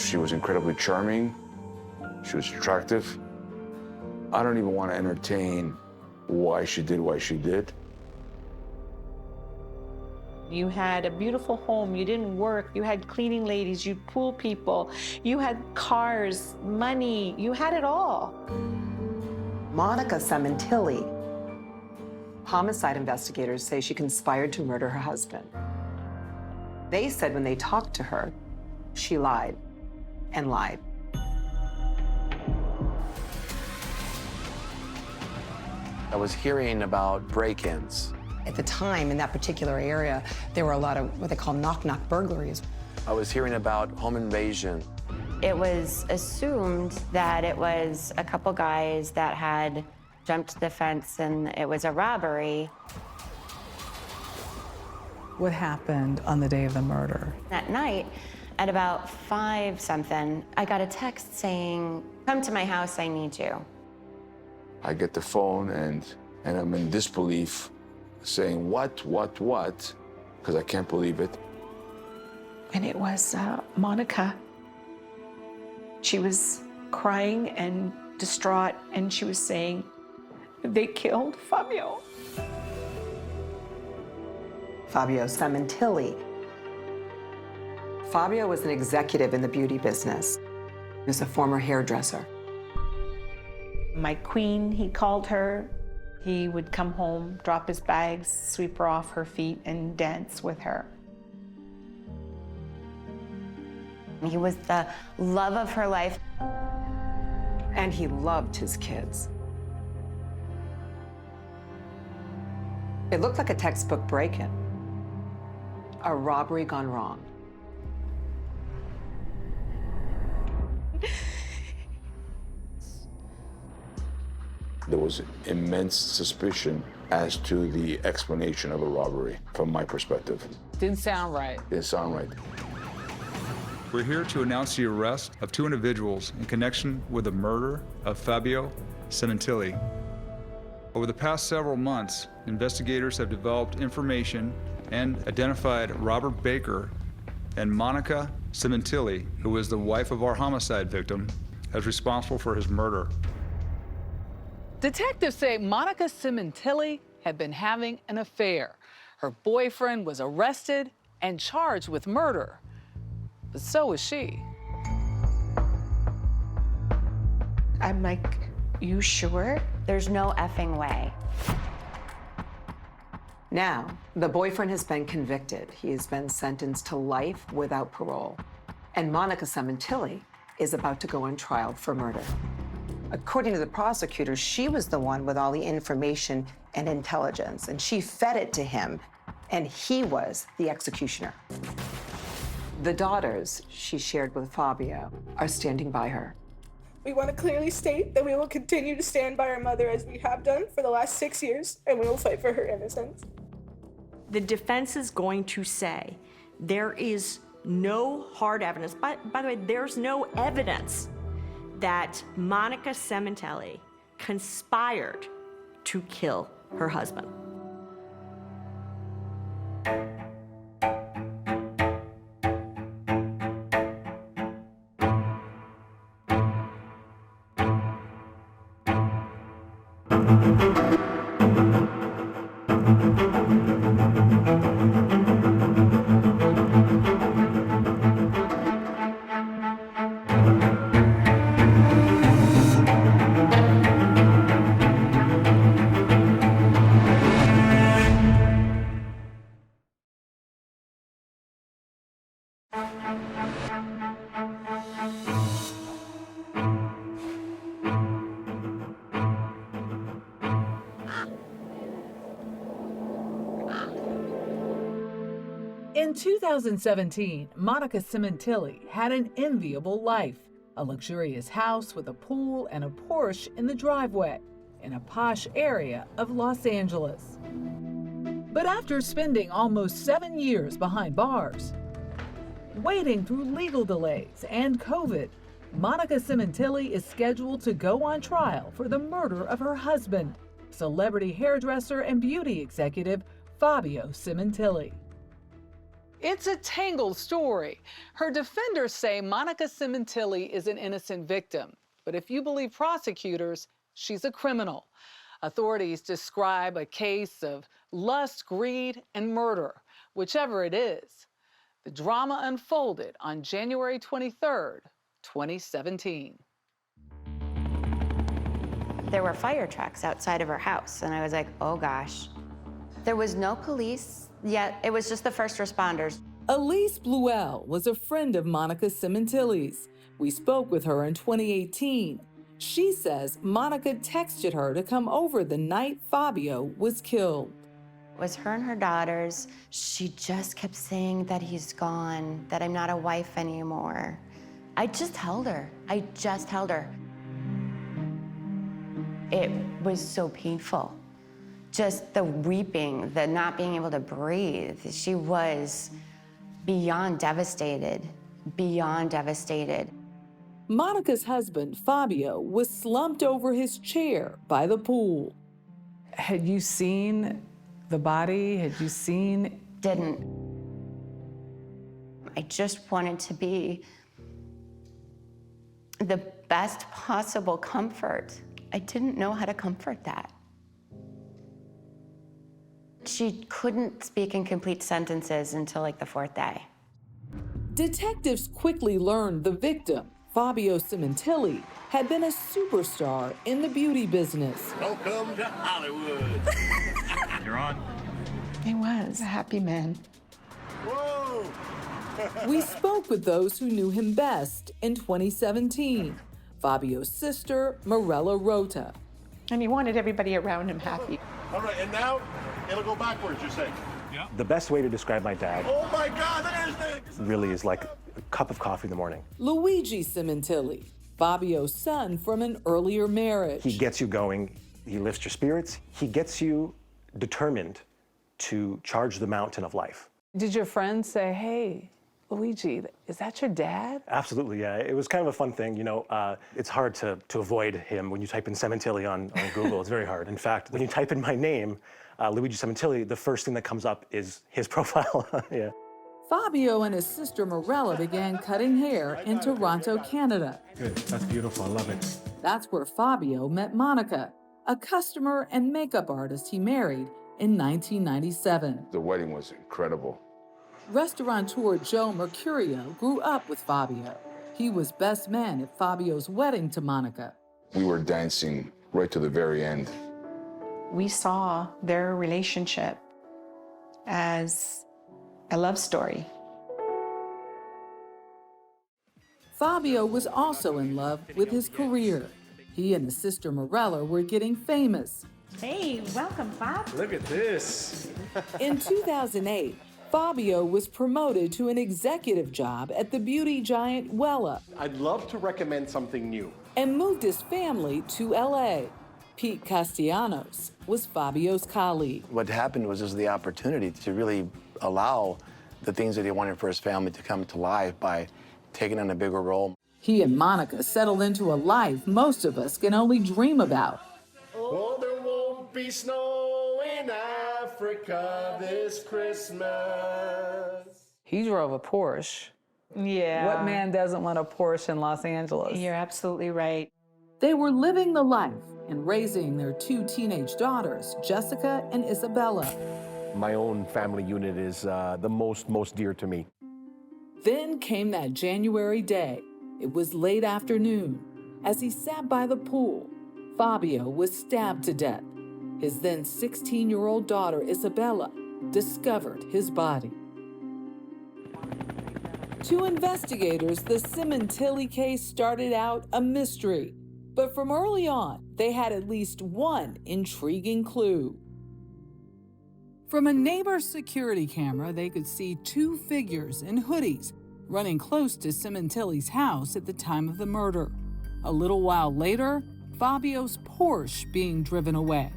She was incredibly charming. She was attractive. I don't even want to entertain why she did what she did. You had a beautiful home, you didn't work, you had cleaning ladies, you pool people, you had cars, money, you had it all. Monica Sementilli. Homicide investigators say she conspired to murder her husband. They said when they talked to her, she lied and lied. I was hearing about break-ins. At the time, in that particular area, there were a lot of what they call knock-knock burglaries. I was hearing about home invasion. It was assumed that it was a couple guys that had jumped the fence and it was a robbery. What happened on the day of the murder? That night, at about 5-something, I got a text saying, "Come to my house, I need you." I get the phone and I'm in disbelief, saying, what? Because I can't believe it. And it was Monica. She was crying and distraught, and she was saying, "They killed Fabio." Fabio Sementilli. Fabio was an executive in the beauty business. He was a former hairdresser. My queen, he called her. He would come home, drop his bags, sweep her off her feet, and dance with her. He was the love of her life. And he loved his kids. It looked like a textbook break-in. A robbery gone wrong. There was immense suspicion as to the explanation of a robbery, from my perspective. Didn't sound right. Didn't sound right. We're here to announce the arrest of 2 individuals in connection with the murder of Fabio Sementilli. Over the past several months, investigators have developed information and identified Robert Baker and Monica Sementilli, who is the wife of our homicide victim, as responsible for his murder. Detectives say Monica Sementilli had been having an affair. Her boyfriend was arrested and charged with murder. But so was she. I'm like, "You sure?" There's no effing way. Now, the boyfriend has been convicted. He has been sentenced to life without parole. And Monica Sementilli is about to go on trial for murder. According to the prosecutor, she was the one with all the information and intelligence, and she fed it to him, and he was the executioner. The daughters she shared with Fabio are standing by her. We want to clearly state that we will continue to stand by our mother as we have done for the last 6 years, and we will fight for her innocence. The defense is going to say there is no hard evidence. By the way, there's no evidence that Monica Sementilli conspired to kill her husband. In 2017, Monica Sementilli had an enviable life, a luxurious house with a pool and a Porsche in the driveway in a posh area of Los Angeles. But after spending almost 7 years behind bars, waiting through legal delays and COVID, Monica Sementilli is scheduled to go on trial for the murder of her husband, celebrity hairdresser and beauty executive Fabio Sementilli. It's a tangled story. Her defenders say Monica Sementilli is an innocent victim. But if you believe prosecutors, she's a criminal. Authorities describe a case of lust, greed, and murder, whichever it is. The drama unfolded on January 23rd, 2017. There were fire trucks outside of her house, and I was like, oh gosh. There was no police yet. It was just the first responders. Elise Bluell was a friend of Monica Sementilli's. We spoke with her in 2018. She says Monica texted her to come over the night Fabio was killed. It was her and her daughters. She just kept saying that he's gone, that I'm not a wife anymore. I just held her. I just held her. It was so painful. Just the weeping, the not being able to breathe. She was beyond devastated, beyond devastated. Monica's husband, Fabio, was slumped over his chair by the pool. Had you seen the body? Had you seen? Didn't. I just wanted to be the best possible comfort. I didn't know how to comfort that. She couldn't speak in complete sentences until like the fourth day. Detectives quickly learned the victim, Fabio Sementilli, had been a superstar in the beauty business. Welcome to Hollywood. You're on. He was a happy man. Whoa! We spoke with those who knew him best in 2017. Fabio's sister, Morella Rota. And he wanted everybody around him happy. All right, and now it'll go backwards, you're saying? Yeah. The best way to describe my dad Oh my God, there's the... really is like a cup of coffee in the morning. Luigi Sementilli, Fabio's son from an earlier marriage. He gets you going, he lifts your spirits, he gets you determined to charge the mountain of life. Did your friends say, hey, Luigi, is that your dad? Absolutely, yeah. It was kind of a fun thing. You know, it's hard to avoid him when you type in Sementilli on Google. It's very hard. In fact, when you type in my name, Luigi Sementilli, the first thing that comes up is his profile. Yeah. Fabio and his sister Morella began cutting hair in Toronto, Canada. Good, that's beautiful, I love it. That's where Fabio met Monica, a customer and makeup artist he married in 1997. The wedding was incredible. Restaurateur Joe Mercurio grew up with Fabio. He was best man at Fabio's wedding to Monica. We were dancing right to the very end. We saw their relationship as a love story. Fabio was also in love with his career. He and his sister Morella were getting famous. Hey, welcome, Bob. Look at this. In 2008, Fabio was promoted to an executive job at the beauty giant Wella I'd love to recommend something new. and moved his family to LA. Pete Castellanos was Fabio's colleague. What happened was the opportunity to really allow the things that he wanted for his family to come to life by taking on a bigger role. He and Monica settled into a life most of us can only dream about. Oh, there won't be snow in Africa this Christmas. He drove a Porsche. Yeah. What man doesn't want a Porsche in Los Angeles? You're absolutely right. They were living the life and raising their two teenage daughters, Jessica and Isabella. My own family unit is the most dear to me. Then came that January day. It was late afternoon. As he sat by the pool, Fabio was stabbed to death. His then 16-year-old daughter, Isabella, discovered his body. To investigators, the Sementilli case started out a mystery. But from early on, they had at least one intriguing clue. From a neighbor's security camera, they could see two figures in hoodies running close to Sementilli's house at the time of the murder. A little while later, Fabio's Porsche being driven away.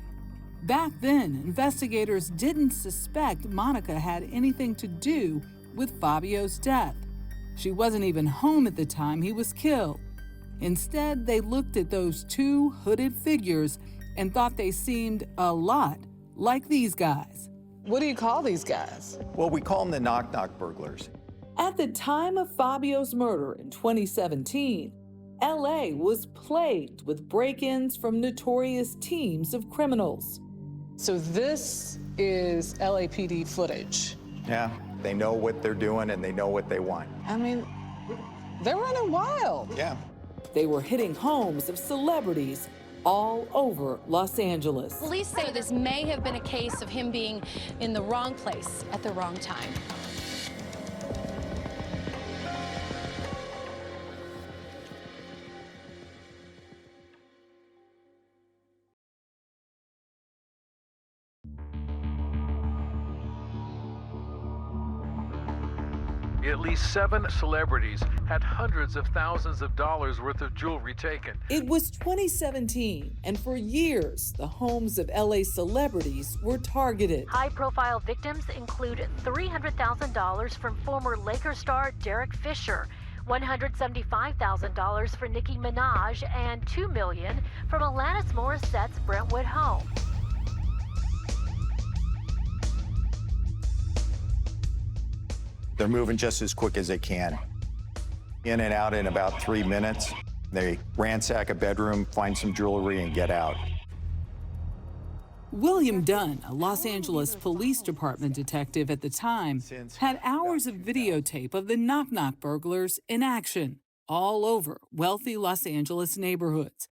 Back then, investigators didn't suspect Monica had anything to do with Fabio's death. She wasn't even home at the time he was killed. Instead, they looked at those two hooded figures and thought they seemed a lot like these guys. What do you call these guys? Well, we call them the knock-knock burglars. At the time of Fabio's murder in 2017, LA was plagued with break-ins from notorious teams of criminals. So this is LAPD footage. Yeah, they know what they're doing and they know what they want. I mean, they're running wild. Yeah. They were hitting homes of celebrities all over Los Angeles. Police say this may have been a case of him being in the wrong place at the wrong time. At least 7 celebrities had hundreds of thousands of dollars worth of jewelry taken. It was 2017, and for years, the homes of LA celebrities were targeted. High-profile victims include $300,000 from former Lakers star Derek Fisher, $175,000 for Nicki Minaj, and $2 million from Alanis Morissette's Brentwood home. They're moving just as quick as they can. In and out in about 3 minutes. They ransack a bedroom, find some jewelry, and get out. William Dunn, a Los Angeles Police Department detective at the time, had hours of videotape of the knock-knock burglars in action all over wealthy Los Angeles neighborhoods.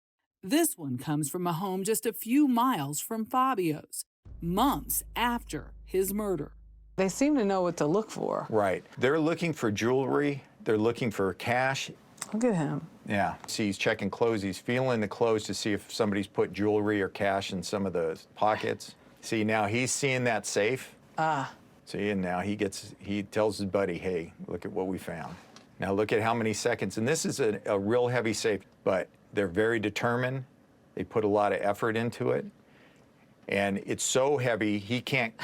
This one comes from a home just a few miles from Fabio's, months after his murder. They seem to know what to look for. Right. They're looking for jewelry. They're looking for cash. Look at him. Yeah. See, he's checking clothes. He's feeling the clothes to see if somebody's put jewelry or cash in some of the pockets. See, now he's seeing that safe. See, and now he tells his buddy, hey, look at what we found. Now look at how many seconds. And this is a real heavy safe, but they're very determined. They put a lot of effort into it. And it's so heavy, he can't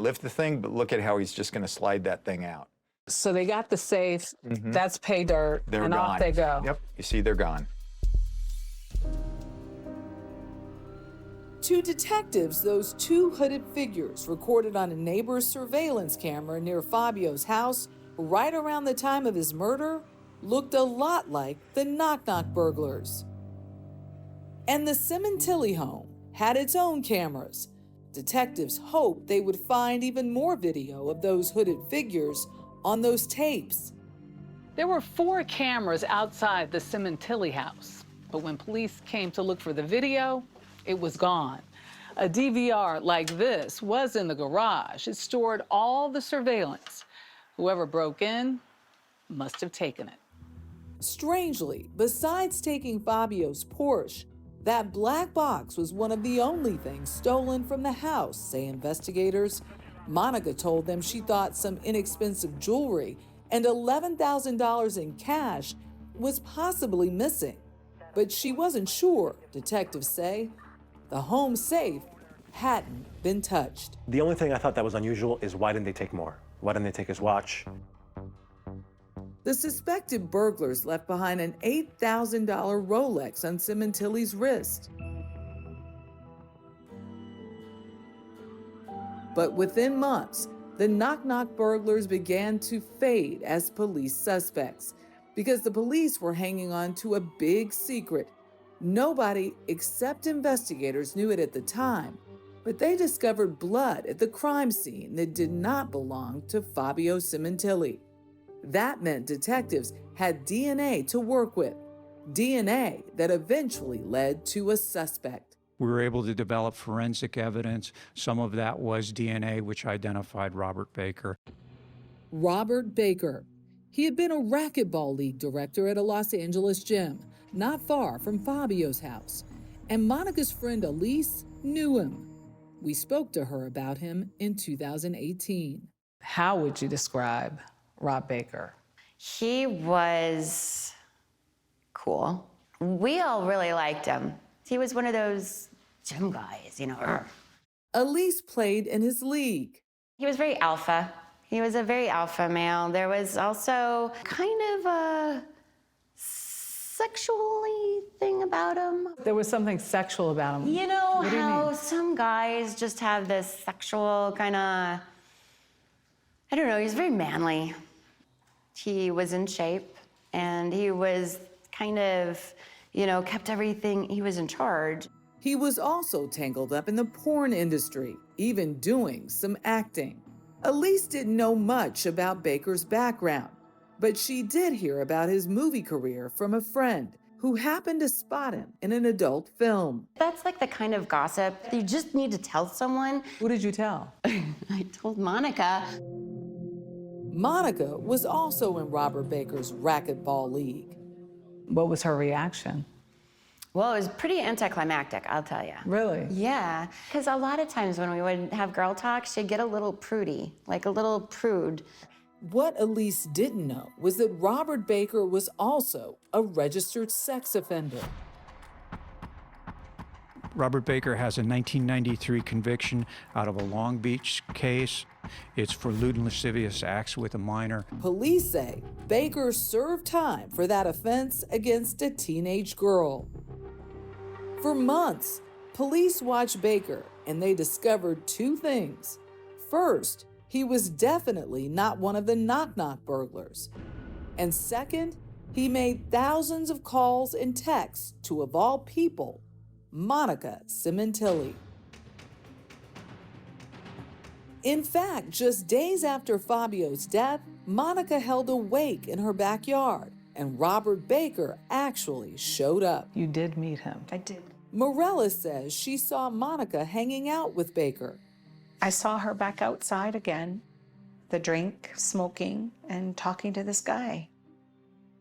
lift the thing, but look at how he's just gonna slide that thing out. So they got the safe, that's pay dirt, They're and gone. off they go. Yep, you see, they're gone. To detectives, those 2 hooded figures recorded on a neighbor's surveillance camera near Fabio's house right around the time of his murder looked a lot like the knock-knock burglars. And the Sementilli home had its own cameras. Detectives hoped they would find even more video of those hooded figures on those tapes. There were 4 cameras outside the Sementilli house, but when police came to look for the video, it was gone. A DVR like this was in the garage. It stored all the surveillance. Whoever broke in must have taken it. Strangely, besides taking Fabio's Porsche, that black box was one of the only things stolen from the house, say investigators. Monica told them she thought some inexpensive jewelry and $11,000 in cash was possibly missing. But she wasn't sure, detectives say. The home safe hadn't been touched. The only thing I thought that was unusual is why didn't they take more? Why didn't they take his watch? The suspected burglars left behind an $8,000 Rolex on Sementilli's wrist. But within months, the knock-knock burglars began to fade as police suspects because the police were hanging on to a big secret. Nobody except investigators knew it at the time, but they discovered blood at the crime scene that did not belong to Fabio Sementilli. That meant detectives had DNA to work with, DNA that eventually led to a suspect. We were able to develop forensic evidence. Some of that was DNA, which identified Robert Baker. Robert Baker. He had been a racquetball league director at a Los Angeles gym, not far from Fabio's house. And Monica's friend Elise knew him. We spoke to her about him in 2018. How would you describe Rob Baker? He was cool. We all really liked him. He was one of those gym guys, you know. Elise played in his league. He was very alpha. He was a very alpha male. There was also kind of a sexually thing about him. There was something sexual about him. You know What do you how mean? some guys just have this sexual kind of, I don't know, he's very manly. He was in shape and he was kind of, you know, kept everything, he was in charge. He was also tangled up in the porn industry, even doing some acting. Elise didn't know much about Baker's background, but she did hear about his movie career from a friend who happened to spot him in an adult film. That's like the kind of gossip you just need to tell someone. Who did you tell? I told Monica. Monica was also in Robert Baker's racquetball league. What was her reaction? Well, it was pretty anticlimactic, I'll tell you. Really? Yeah, because a lot of times when we would have girl talk, she'd get a little prudy, like a little prude. What Elise didn't know was that Robert Baker was also a registered sex offender. Robert Baker has a 1993 conviction out of a Long Beach case. It's for lewd and lascivious acts with a minor. Police say Baker served time for that offense against a teenage girl. For months, police watched Baker and they discovered two things. First, he was definitely not one of the knock-knock burglars. And second, he made thousands of calls and texts to, of all people, Monica Sementilli. In fact, just days after Fabio's death, Monica held a wake in her backyard, and Robert Baker actually showed up. You did meet him. I did. Morella says she saw Monica hanging out with Baker. I saw her back outside again, the drink, smoking, and talking to this guy.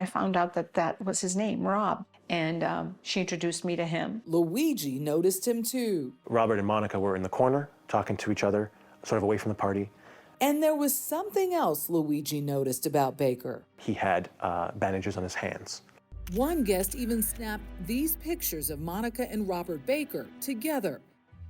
I found out that that was his name, Rob, and she introduced me to him. Luigi noticed him too. Robert and Monica were in the corner talking to each other, sort of away from the party. And there was something else Luigi noticed about Baker. He had bandages on his hands. One guest even snapped these pictures of Monica and Robert Baker together.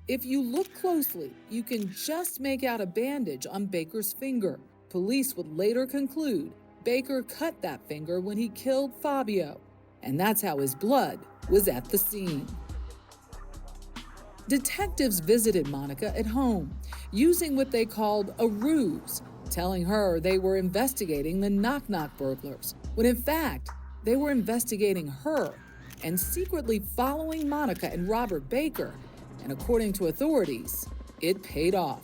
If you look closely, you can just make out a bandage on Baker's finger. Police would later conclude Baker cut that finger when he killed Fabio, and that's how his blood was at the scene. Detectives visited Monica at home, using what they called a ruse, telling her they were investigating the knock-knock burglars, when in fact, they were investigating her and secretly following Monica and Robert Baker. And according to authorities, it paid off.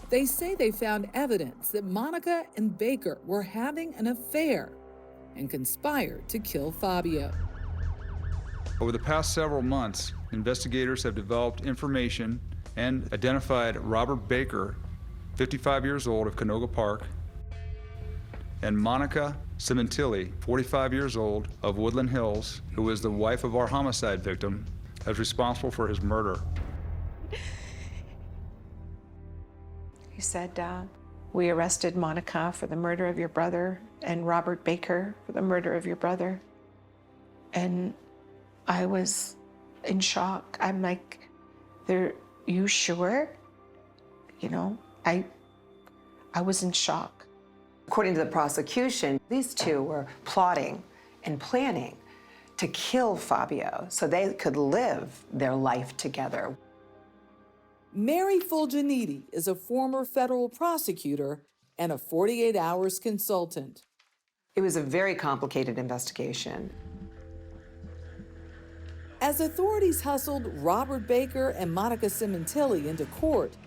They say they found evidence that Monica and Baker were having an affair and conspired to kill Fabio. Over the past several months, investigators have developed information and identified Robert Baker, 55 years old, of Canoga Park, and Monica Sementilli, 45 years old, of Woodland Hills, who was the wife of our homicide victim, as responsible for his murder. He said, we arrested Monica for the murder of your brother and Robert Baker for the murder of your brother. And I was in shock. I'm like, you sure? You know, I was in shock. According to the prosecution, these two were plotting and planning to kill Fabio so they could live their life together. Mary Fulginiti is a former federal prosecutor and a 48 Hours consultant. It was a very complicated investigation. As authorities hustled Robert Baker and Monica Sementilli into court,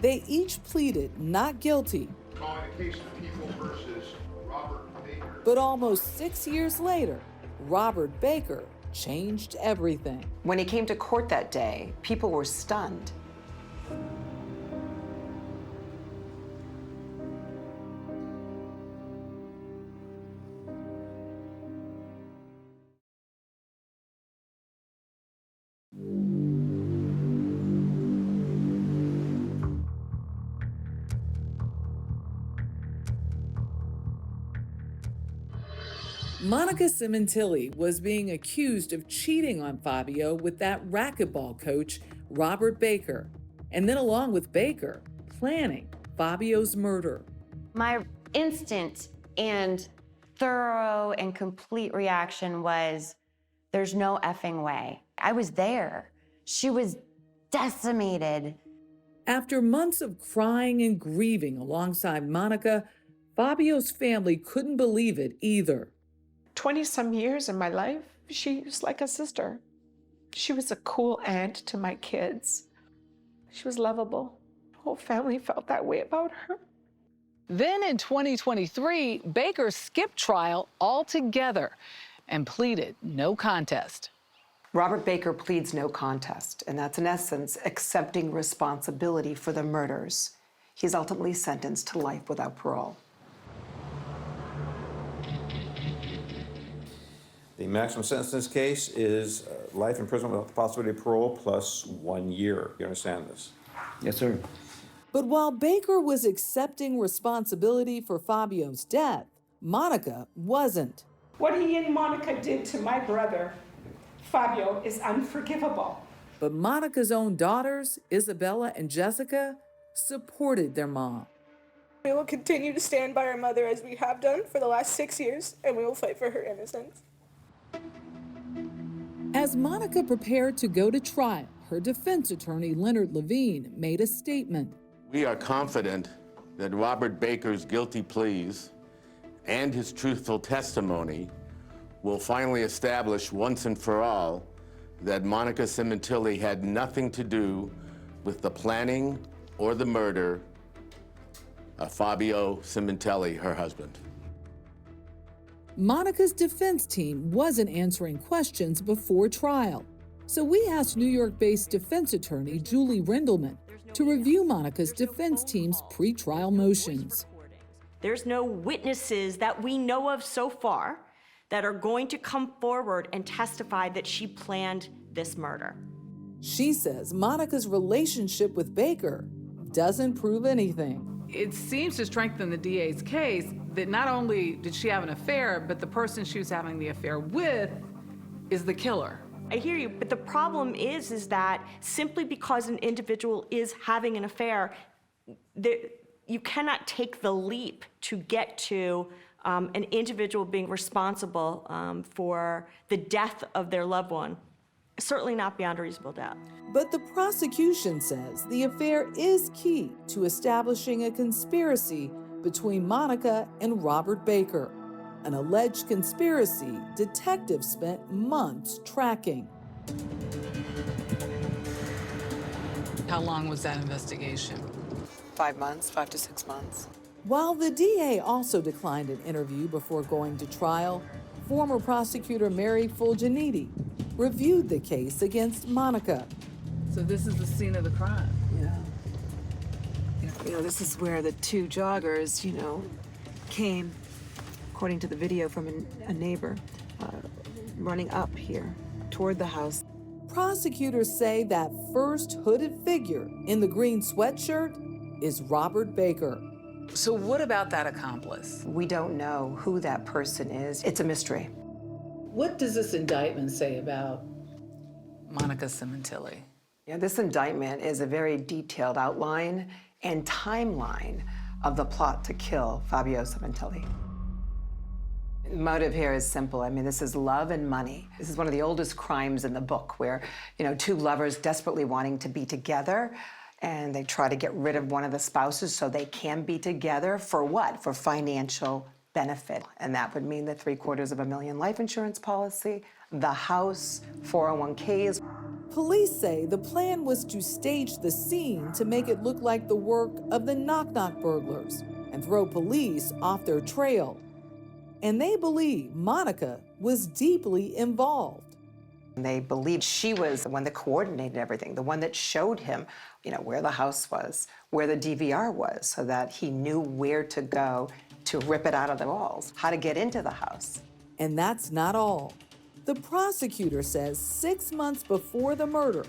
they each pleaded not guilty. Calling the case of People versus Robert Baker. But almost 6 years later, Robert Baker changed everything. When he came to court that day, people were stunned. Monica Sementilli was being accused of cheating on Fabio with that racquetball coach, Robert Baker, and then along with Baker, planning Fabio's murder. My instant and thorough and complete reaction was, There's no effing way. I was there. She was decimated. After months of crying and grieving alongside Monica, Fabio's family couldn't believe it either. 20-some years in my life, she was like a sister. She was a cool aunt to my kids. She was lovable. The whole family felt that way about her. Then in 2023, Baker skipped trial altogether and pleaded no contest. Robert Baker pleads no contest, and that's in essence accepting responsibility for the murders. He's ultimately sentenced to life without parole. The maximum sentence in this case is life imprisonment with the possibility of parole plus 1 year. You understand this? Yes, sir. But while Baker was accepting responsibility for Fabio's death, Monica wasn't. What he and Monica did to my brother, Fabio, is unforgivable. But Monica's own daughters, Isabella and Jessica, supported their mom. We will continue to stand by our mother as we have done for the last 6 years, and we will fight for her innocence. As Monica prepared to go to trial, her defense attorney, Leonard Levine, made a statement. We are confident that Robert Baker's guilty pleas and his truthful testimony will finally establish once and for all that Monica Sementilli had nothing to do with the planning or the murder of Fabio Sementilli, her husband. Monica's defense team wasn't answering questions before trial, so we asked New York-based defense attorney Julie Rendelman to review Monica's defense team's pretrial motions. There's no witnesses that we know of so far that are going to come forward and testify that she planned this murder. She says Monica's relationship with Baker doesn't prove anything. It seems to strengthen the DA's case that not only did she have an affair, but the person she was having the affair with is the killer. I hear you, but the problem is that simply because an individual is having an affair, you cannot take the leap to get to an individual being responsible for the death of their loved one. Certainly not beyond a reasonable doubt. But the prosecution says the affair is key to establishing a conspiracy between Monica and Robert Baker, an alleged conspiracy detectives spent months tracking. How long was that investigation? 5 months, 5 to 6 months. While the DA also declined an interview before going to trial, former prosecutor Mary Fulginiti reviewed the case against Monica. So this is the scene of the crime. Yeah. This is where the two joggers, came, according to the video from a neighbor, running up here toward the house. Prosecutors say that first hooded figure in the green sweatshirt is Robert Baker. So what about that accomplice? We don't know who that person is. It's a mystery. What does this indictment say about Monica Sementilli? Yeah, this indictment is a very detailed outline and timeline of the plot to kill Fabio Sementilli. The motive here is simple. This is love and money. This is one of the oldest crimes in the book where, two lovers desperately wanting to be together, and they try to get rid of one of the spouses so they can be together for what? For financial benefit. And that would mean the $750,000 life insurance policy, the house, 401ks. Police say the plan was to stage the scene to make it look like the work of the knock-knock burglars and throw police off their trail. And they believe Monica was deeply involved. They believed she was the one that coordinated everything, the one that showed him, where the house was, where the DVR was, so that he knew where to go to rip it out of the walls, how to get into the house. And that's not all. The prosecutor says 6 months before the murder,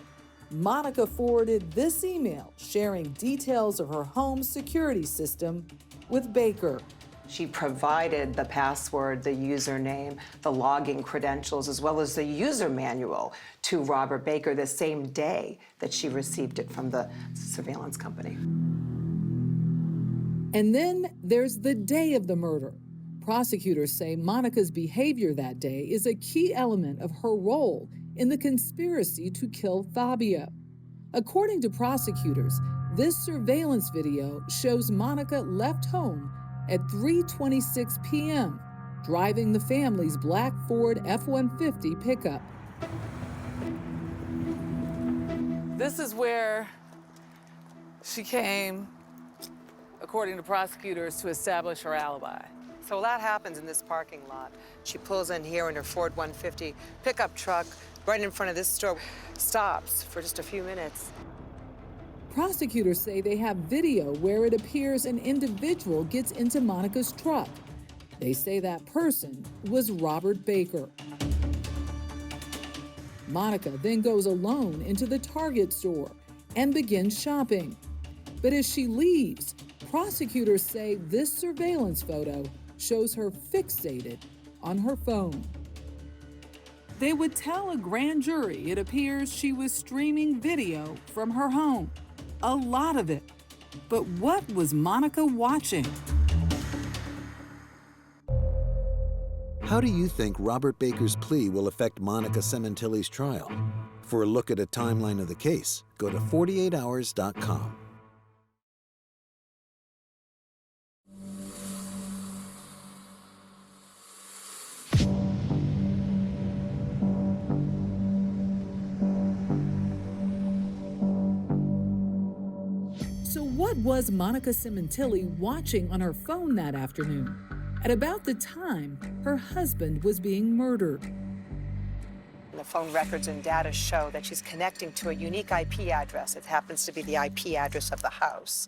Monica forwarded this email sharing details of her home security system with Baker. She provided the password, the username, the login credentials, as well as the user manual to Robert Baker the same day that she received it from the surveillance company. And then there's the day of the murder. Prosecutors say Monica's behavior that day is a key element of her role in the conspiracy to kill Fabio. According to prosecutors, this surveillance video shows Monica left home at 3:26 p.m., driving the family's black Ford F-150 pickup. This is where she came, according to prosecutors, to establish her alibi. So a lot happens in this parking lot. She pulls in here in her Ford 150 pickup truck right in front of this store, stops for just a few minutes. Prosecutors say they have video where it appears an individual gets into Monica's truck. They say that person was Robert Baker. Monica then goes alone into the Target store and begins shopping. But as she leaves, prosecutors say this surveillance photo shows her fixated on her phone. They would tell a grand jury it appears she was streaming video from her home, a lot of it. But what was Monica watching? How do you think Robert Baker's plea will affect Monica Sementilli's trial? For a look at a timeline of the case, go to 48hours.com. So what was Monica Sementilli watching on her phone that afternoon, at about the time her husband was being murdered? The phone records and data show that she's connecting to a unique IP address. It happens to be the IP address of the house.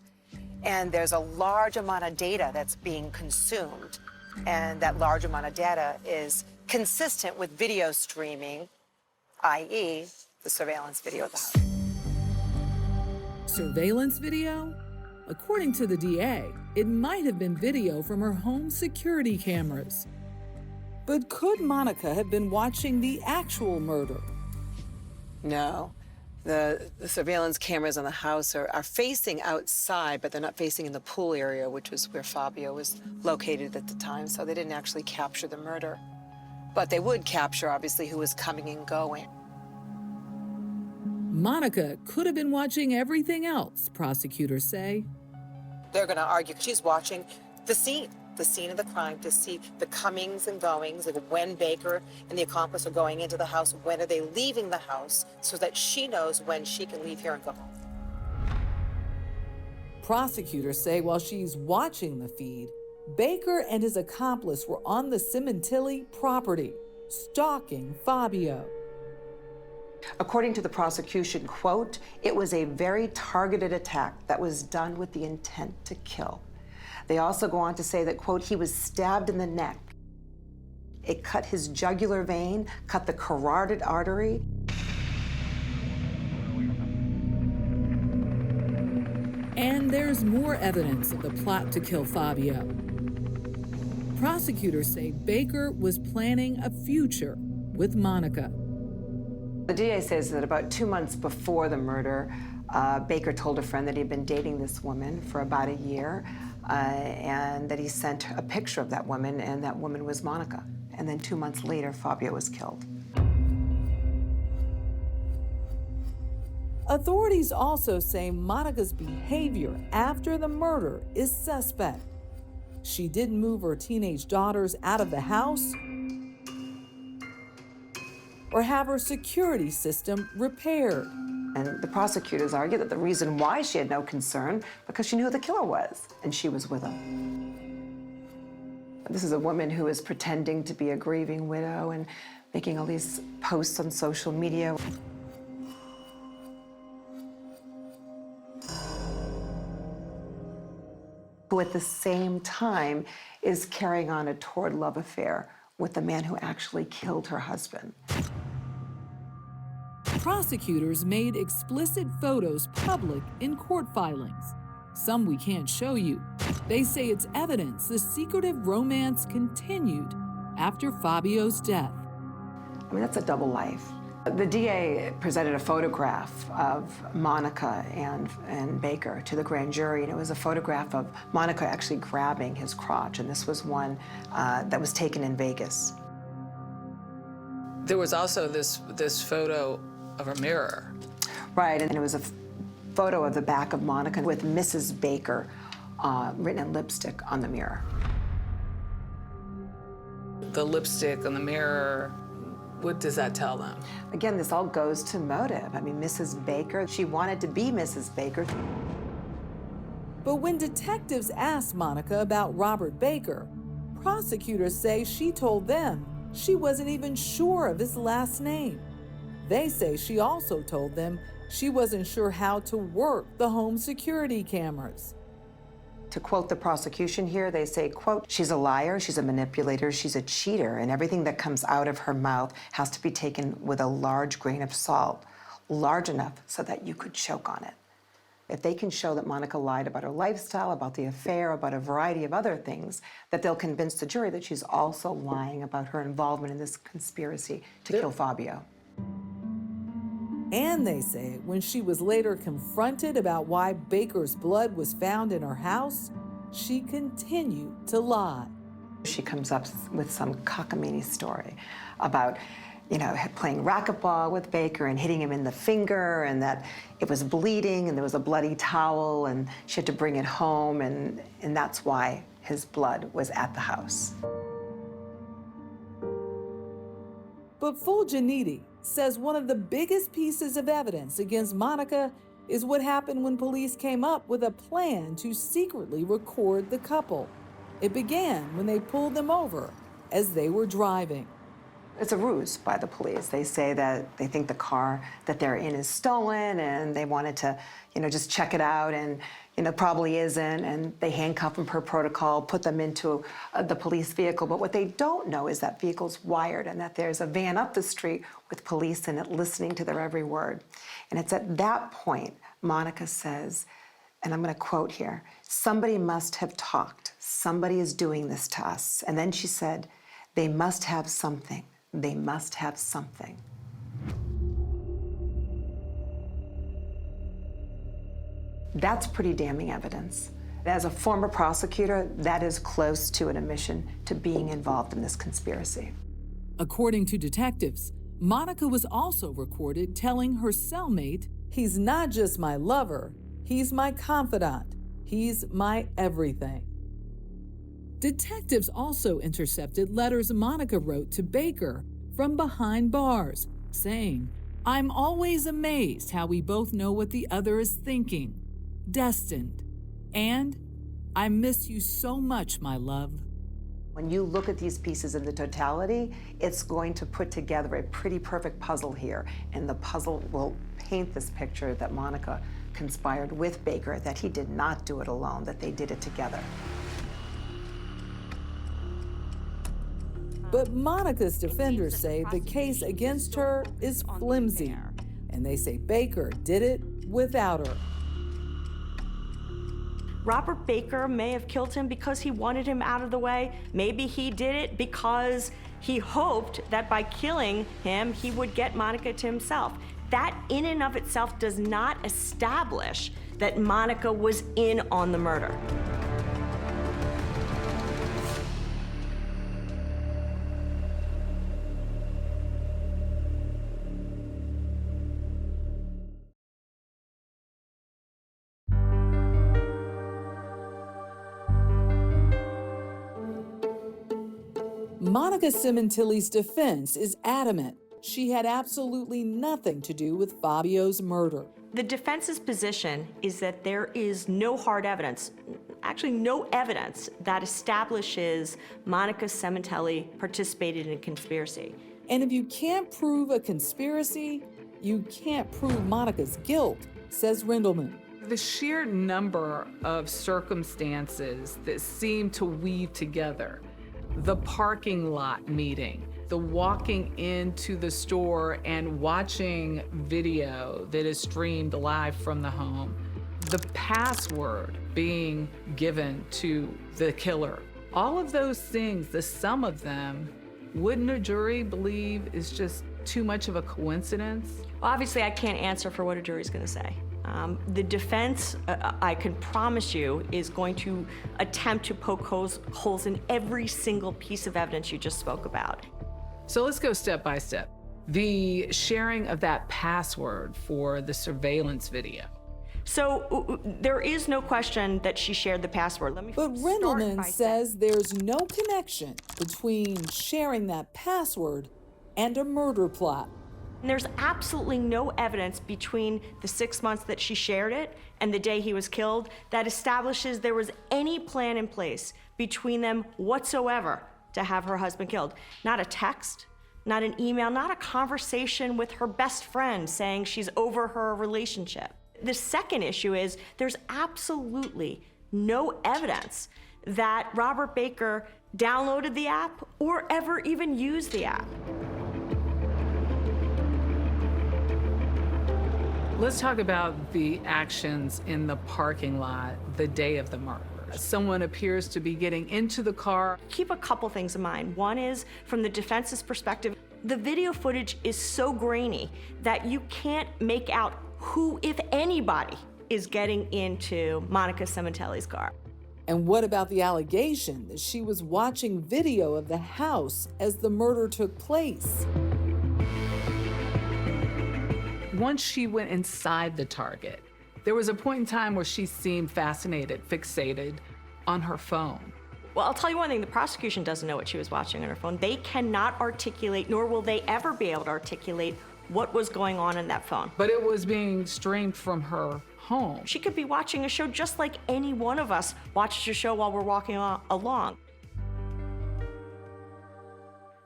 And there's a large amount of data that's being consumed. And that large amount of data is consistent with video streaming, i.e., the surveillance video of the house. Surveillance video? According to the DA, it might have been video from her home security cameras. But could Monica have been watching the actual murder? No. The surveillance cameras on the house are facing outside, but they're not facing in the pool area, which was where Fabio was located at the time, so they didn't actually capture the murder. But they would capture, obviously, who was coming and going. Monica could have been watching everything else, prosecutors say. They're going to argue she's watching the scene of the crime, to see the comings and goings, like when Baker and the accomplice are going into the house, when are they leaving the house, so that she knows when she can leave here and go home. Prosecutors say while she's watching the feed, Baker and his accomplice were on the Sementilli property, stalking Fabio. According to the prosecution, quote, it was a very targeted attack that was done with the intent to kill. They also go on to say that, quote, he was stabbed in the neck. It cut his jugular vein, cut the carotid artery. And there's more evidence of the plot to kill Fabio. Prosecutors say Baker was planning a future with Monica. The DA says that about 2 months before the murder, Baker told a friend that he'd been dating this woman for about a year, and that he sent a picture of that woman, and that woman was Monica. And then 2 months later, Fabio was killed. Authorities also say Monica's behavior after the murder is suspect. She didn't move her teenage daughters out of the house or have her security system repaired. And the prosecutors argue that the reason why she had no concern, because she knew who the killer was, and she was with him. This is a woman who is pretending to be a grieving widow and making all these posts on social media. Who at the same time is carrying on a torrid love affair with the man who actually killed her husband. Prosecutors made explicit photos public in court filings. Some we can't show you. They say it's evidence the secretive romance continued after Fabio's death. I mean, that's a double life. The DA presented a photograph of Monica and Baker to the grand jury, and it was a photograph of Monica actually grabbing his crotch, and this was one that was taken in Vegas. There was also this photo of a mirror. Right, and it was a photo of the back of Monica with Mrs. Baker written in lipstick on the mirror. The lipstick on the mirror, what does that tell them? Again, this all goes to motive. I mean, Mrs. Baker, she wanted to be Mrs. Baker. But when detectives asked Monica about Robert Baker, prosecutors say she told them she wasn't even sure of his last name. They say she also told them she wasn't sure how to work the home security cameras. To quote the prosecution here, they say, quote, she's a liar, she's a manipulator, she's a cheater, and everything that comes out of her mouth has to be taken with a large grain of salt, large enough so that you could choke on it. If they can show that Monica lied about her lifestyle, about the affair, about a variety of other things, that they'll convince the jury that she's also lying about her involvement in this conspiracy to kill Fabio. And they say when she was later confronted about why Baker's blood was found in her house, she continued to lie. She comes up with some cockamamie story about, you know, playing racquetball with Baker and hitting him in the finger, and that it was bleeding and there was a bloody towel and she had to bring it home, and that's why his blood was at the house. But Fulginetti says one of the biggest pieces of evidence against Monica is what happened when police came up with a plan to secretly record the couple. It began when they pulled them over as they were driving. It's a ruse by the police. They say that they think the car that they're in is stolen, and they wanted to, you know, just check it out, and, you know, probably isn't, and they handcuff them per protocol, put them into the police vehicle. But what they don't know is that vehicle's wired and that there's a van up the street with police in it listening to their every word. And it's at that point Monica says, and I'm going to quote here, "Somebody must have talked. Somebody is doing this to us." And then she said, "They must have something. They must have something." That's pretty damning evidence. As a former prosecutor, that is close to an admission to being involved in this conspiracy. According to detectives, Monica was also recorded telling her cellmate, "He's not just my lover, he's my confidant. He's my everything." Detectives also intercepted letters Monica wrote to Baker from behind bars, saying, "I'm always amazed how we both know what the other is thinking. Destined. And I miss you so much, my love." When you look at these pieces in the totality, it's going to put together a pretty perfect puzzle here, and the puzzle will paint this picture that Monica conspired with Baker, that he did not do it alone, that they did it together. But Monica's defenders say the case against her is flimsy, and they say Baker did it without her. Robert Baker may have killed him because he wanted him out of the way. Maybe he did it because he hoped that by killing him, he would get Monica to himself. That in and of itself does not establish that Monica was in on the murder. Monica Sementilli's defense is adamant she had absolutely nothing to do with Fabio's murder. The defense's position is that there is no hard evidence, actually no evidence, that establishes Monica Sementilli participated in a conspiracy. And if you can't prove a conspiracy, you can't prove Monica's guilt, says Rindelman. The sheer number of circumstances that seem to weave together, the parking lot meeting, the walking into the store and watching video that is streamed live from the home, the password being given to the killer. All of those things, the sum of them, wouldn't a jury believe is just too much of a coincidence? Well, obviously, I can't answer for what a jury's going to say. The defense, I can promise you, is going to attempt to poke holes in every single piece of evidence you just spoke about. So let's go step by step. The sharing of that password for the surveillance video. So there is no question that she shared the password. But Rendleman says there's no connection between sharing that password and a murder plot. And there's absolutely no evidence between the 6 months that she shared it and the day he was killed that establishes there was any plan in place between them whatsoever to have her husband killed. Not a text, not an email, not a conversation with her best friend saying she's over her relationship. The second issue is there's absolutely no evidence that Robert Baker downloaded the app or ever even used the app. Let's talk about the actions in the parking lot the day of the murder. Someone appears to be getting into the car. Keep a couple things in mind. One is, from the defense's perspective, the video footage is so grainy that you can't make out who, if anybody, is getting into Monica Sementilli's car. And what about the allegation that she was watching video of the house as the murder took place? Once she went inside the Target, there was a point in time where she seemed fascinated, fixated on her phone. Well, I'll tell you one thing, the prosecution doesn't know what she was watching on her phone. They cannot articulate, nor will they ever be able to articulate, what was going on in that phone. But it was being streamed from her home. She could be watching a show just like any one of us watches a show while we're walking along.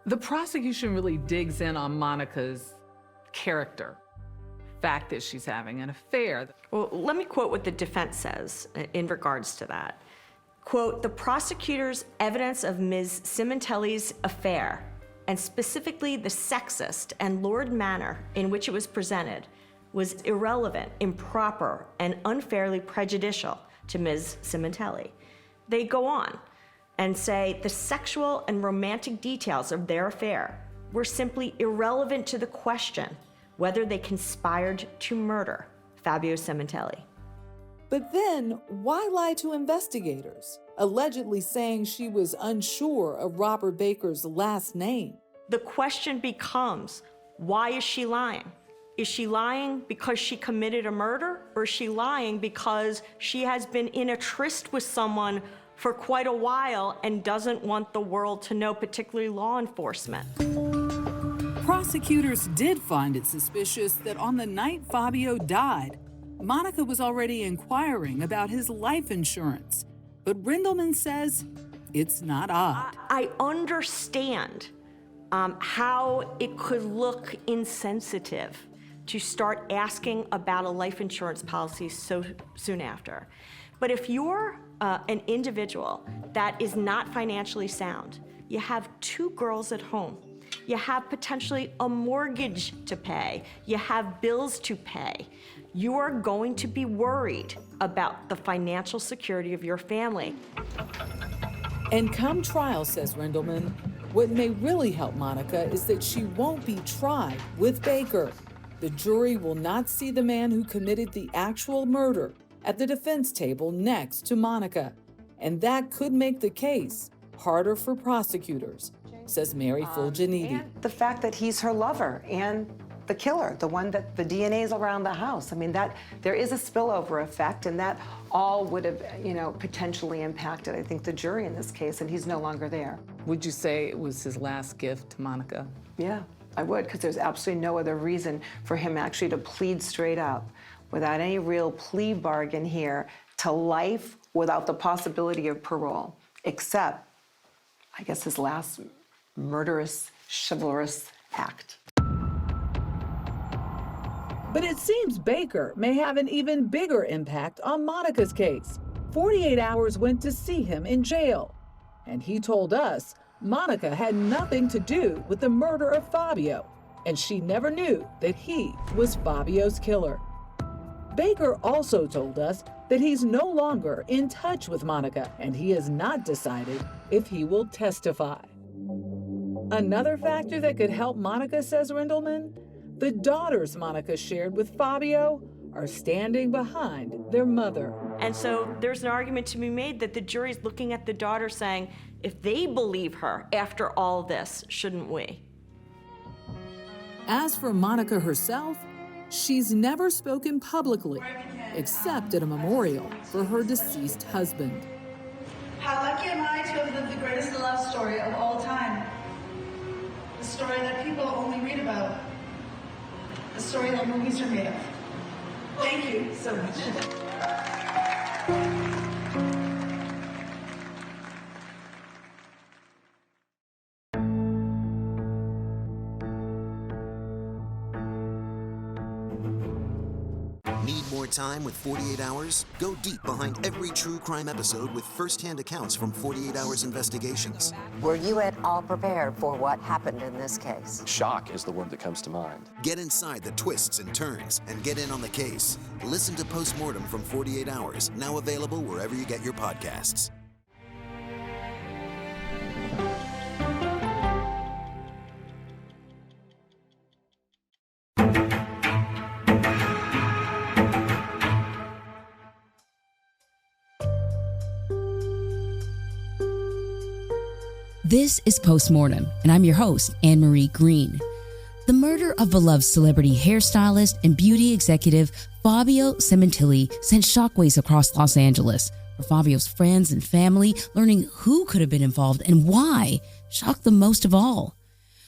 The prosecution really digs in on Monica's character, fact that she's having an affair. Well, let me quote what the defense says in regards to that. Quote, the prosecutor's evidence of Ms. Sementilli's affair, and specifically the sexist and lurid manner in which it was presented, was irrelevant, improper, and unfairly prejudicial to Ms. Sementilli. They go on and say the sexual and romantic details of their affair were simply irrelevant to the question whether they conspired to murder Fabio Sementilli. But then, why lie to investigators, allegedly saying she was unsure of Robert Baker's last name? The question becomes, why is she lying? Is she lying because she committed a murder, or is she lying because she has been in a tryst with someone for quite a while and doesn't want the world to know, particularly law enforcement? Prosecutors did find it suspicious that on the night Fabio died, Monica was already inquiring about his life insurance. But Rendleman says it's not odd. I understand how it could look insensitive to start asking about a life insurance policy so soon after. But if you're an individual that is not financially sound, you have 2 girls at home, you have potentially a mortgage to pay, you have bills to pay, you are going to be worried about the financial security of your family. And come trial, says Rendleman, what may really help Monica is that she won't be tried with Baker. The jury will not see the man who committed the actual murder at the defense table next to Monica. And that could make the case harder for prosecutors, says Mary Fulginiti. And the fact that he's her lover and the killer, the one that the DNA is around the house. I mean, that there is a spillover effect, and that all would have, potentially impacted, I think, the jury in this case, and he's no longer there. Would you say it was his last gift to Monica? Yeah, I would, because there's absolutely no other reason for him actually to plead straight up, without any real plea bargain here, to life without the possibility of parole, except, I guess, his last murderous, chivalrous act. But it seems Baker may have an even bigger impact on Monica's case. 48 Hours went to see him in jail, and he told us Monica had nothing to do with the murder of Fabio, and she never knew that he was Fabio's killer. Baker also told us that he's no longer in touch with Monica, and he has not decided if he will testify. Another factor that could help Monica, says Rindleman, the daughters Monica shared with Fabio are standing behind their mother. And so there's an argument to be made that the jury's looking at the daughter saying, if they believe her after all this, shouldn't we? As for Monica herself, she's never spoken publicly, except at a memorial for her deceased husband. How lucky am I to have lived the greatest love story of all time? The story that people only read about. The story that movies are made of. Thank you so much. Need more time with 48 Hours? Go deep behind every true crime episode with first-hand accounts from 48 Hours Investigations. Were you at all prepared for what happened in this case? Shock is the word that comes to mind. Get inside the twists and turns and get in on the case. Listen to Postmortem from 48 Hours, now available wherever you get your podcasts. This is Postmortem, and I'm your host, Anne-Marie Green. The murder of beloved celebrity hairstylist and beauty executive Fabio Sementilli sent shockwaves across Los Angeles. For Fabio's friends and family, learning who could have been involved and why shocked them most of all.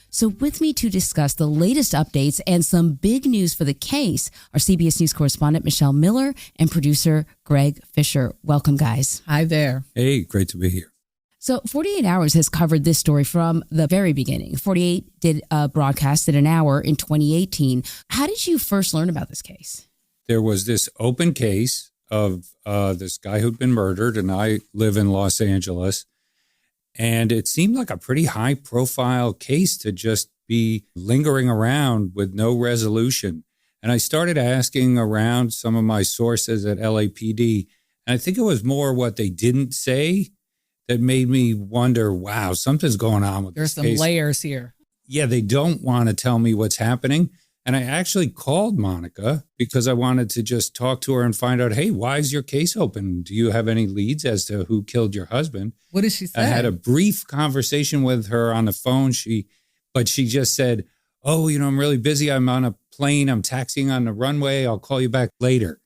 So with me to discuss the latest updates and some big news for the case are CBS News correspondent Michelle Miller and producer Greg Fisher. Welcome, guys. Hi there. Hey, great to be here. So 48 Hours has covered this story from the very beginning. 48 did a broadcast at an hour in 2018. How did you first learn about this case? There was this open case of this guy who'd been murdered, and I live in Los Angeles. And it seemed like a pretty high-profile case to just be lingering around with no resolution. And I started asking around some of my sources at LAPD, and I think it was more what they didn't say that made me wonder, wow, something's going on with There's this case. some layers here. Yeah, they don't want to tell me what's happening. And I actually called Monica because I wanted to just talk to her and find out, hey, why is your case open? Do you have any leads as to who killed your husband? What did she say? I had a brief conversation with her on the phone. But she just said, oh, I'm really busy. I'm on a plane. I'm taxiing on the runway. I'll call you back later.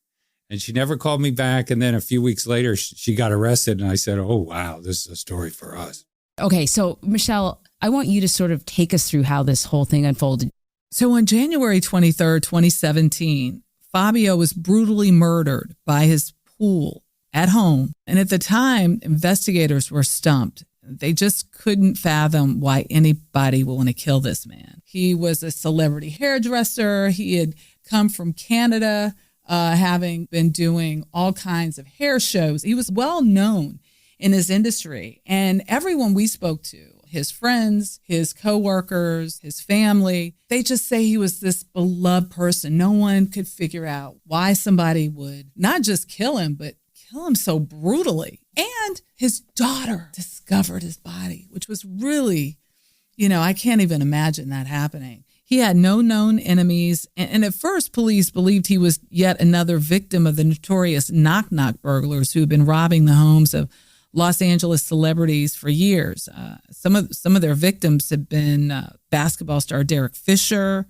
And she never called me back. And then a few weeks later, she got arrested. And I said, oh, wow, this is a story for us. Okay, so Michelle, I want you to sort of take us through how this whole thing unfolded. So on January 23rd, 2017, Fabio was brutally murdered by his pool at home. And at the time, investigators were stumped. They just couldn't fathom why anybody would want to kill this man. He was a celebrity hairdresser. He had come from Canada, having been doing all kinds of hair shows. He was well known in his industry. And everyone we spoke to, his friends, his coworkers, his family, they just say he was this beloved person. No one could figure out why somebody would not just kill him, but kill him so brutally. And his daughter discovered his body, which was really, I can't even imagine that happening. He had no known enemies. And at first, police believed he was yet another victim of the notorious knock-knock burglars who had been robbing the homes of Los Angeles celebrities for years. Some of their victims had been basketball star Derek Fisher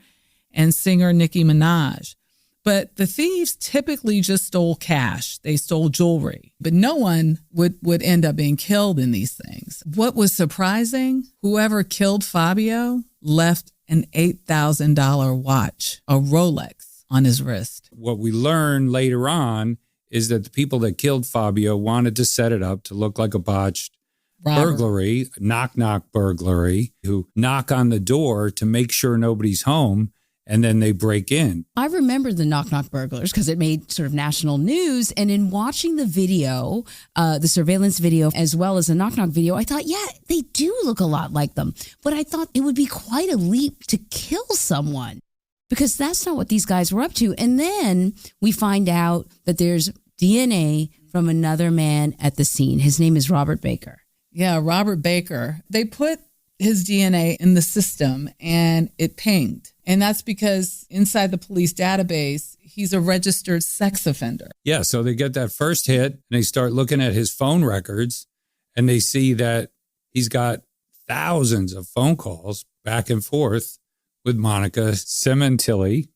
and singer Nicki Minaj. But the thieves typically just stole cash. They stole jewelry. But no one would end up being killed in these things. What was surprising, whoever killed Fabio left an $8,000 watch, a Rolex, on his wrist. What we learned later on is that the people that killed Fabio wanted to set it up to look like a botched burglary, knock-knock burglary, who knock on the door to make sure nobody's home, and then they break in. I remember the knock-knock burglars because it made sort of national news. And in watching the video, the surveillance video, as well as the knock-knock video, I thought, yeah, they do look a lot like them. But I thought it would be quite a leap to kill someone because that's not what these guys were up to. And then we find out that there's DNA from another man at the scene. His name is Robert Baker. Yeah, Robert Baker. They put his DNA in the system and it pinged. And that's because inside the police database, he's a registered sex offender. Yeah, so they get that first hit and they start looking at his phone records and they see that he's got thousands of phone calls back and forth with Monica Sementilli,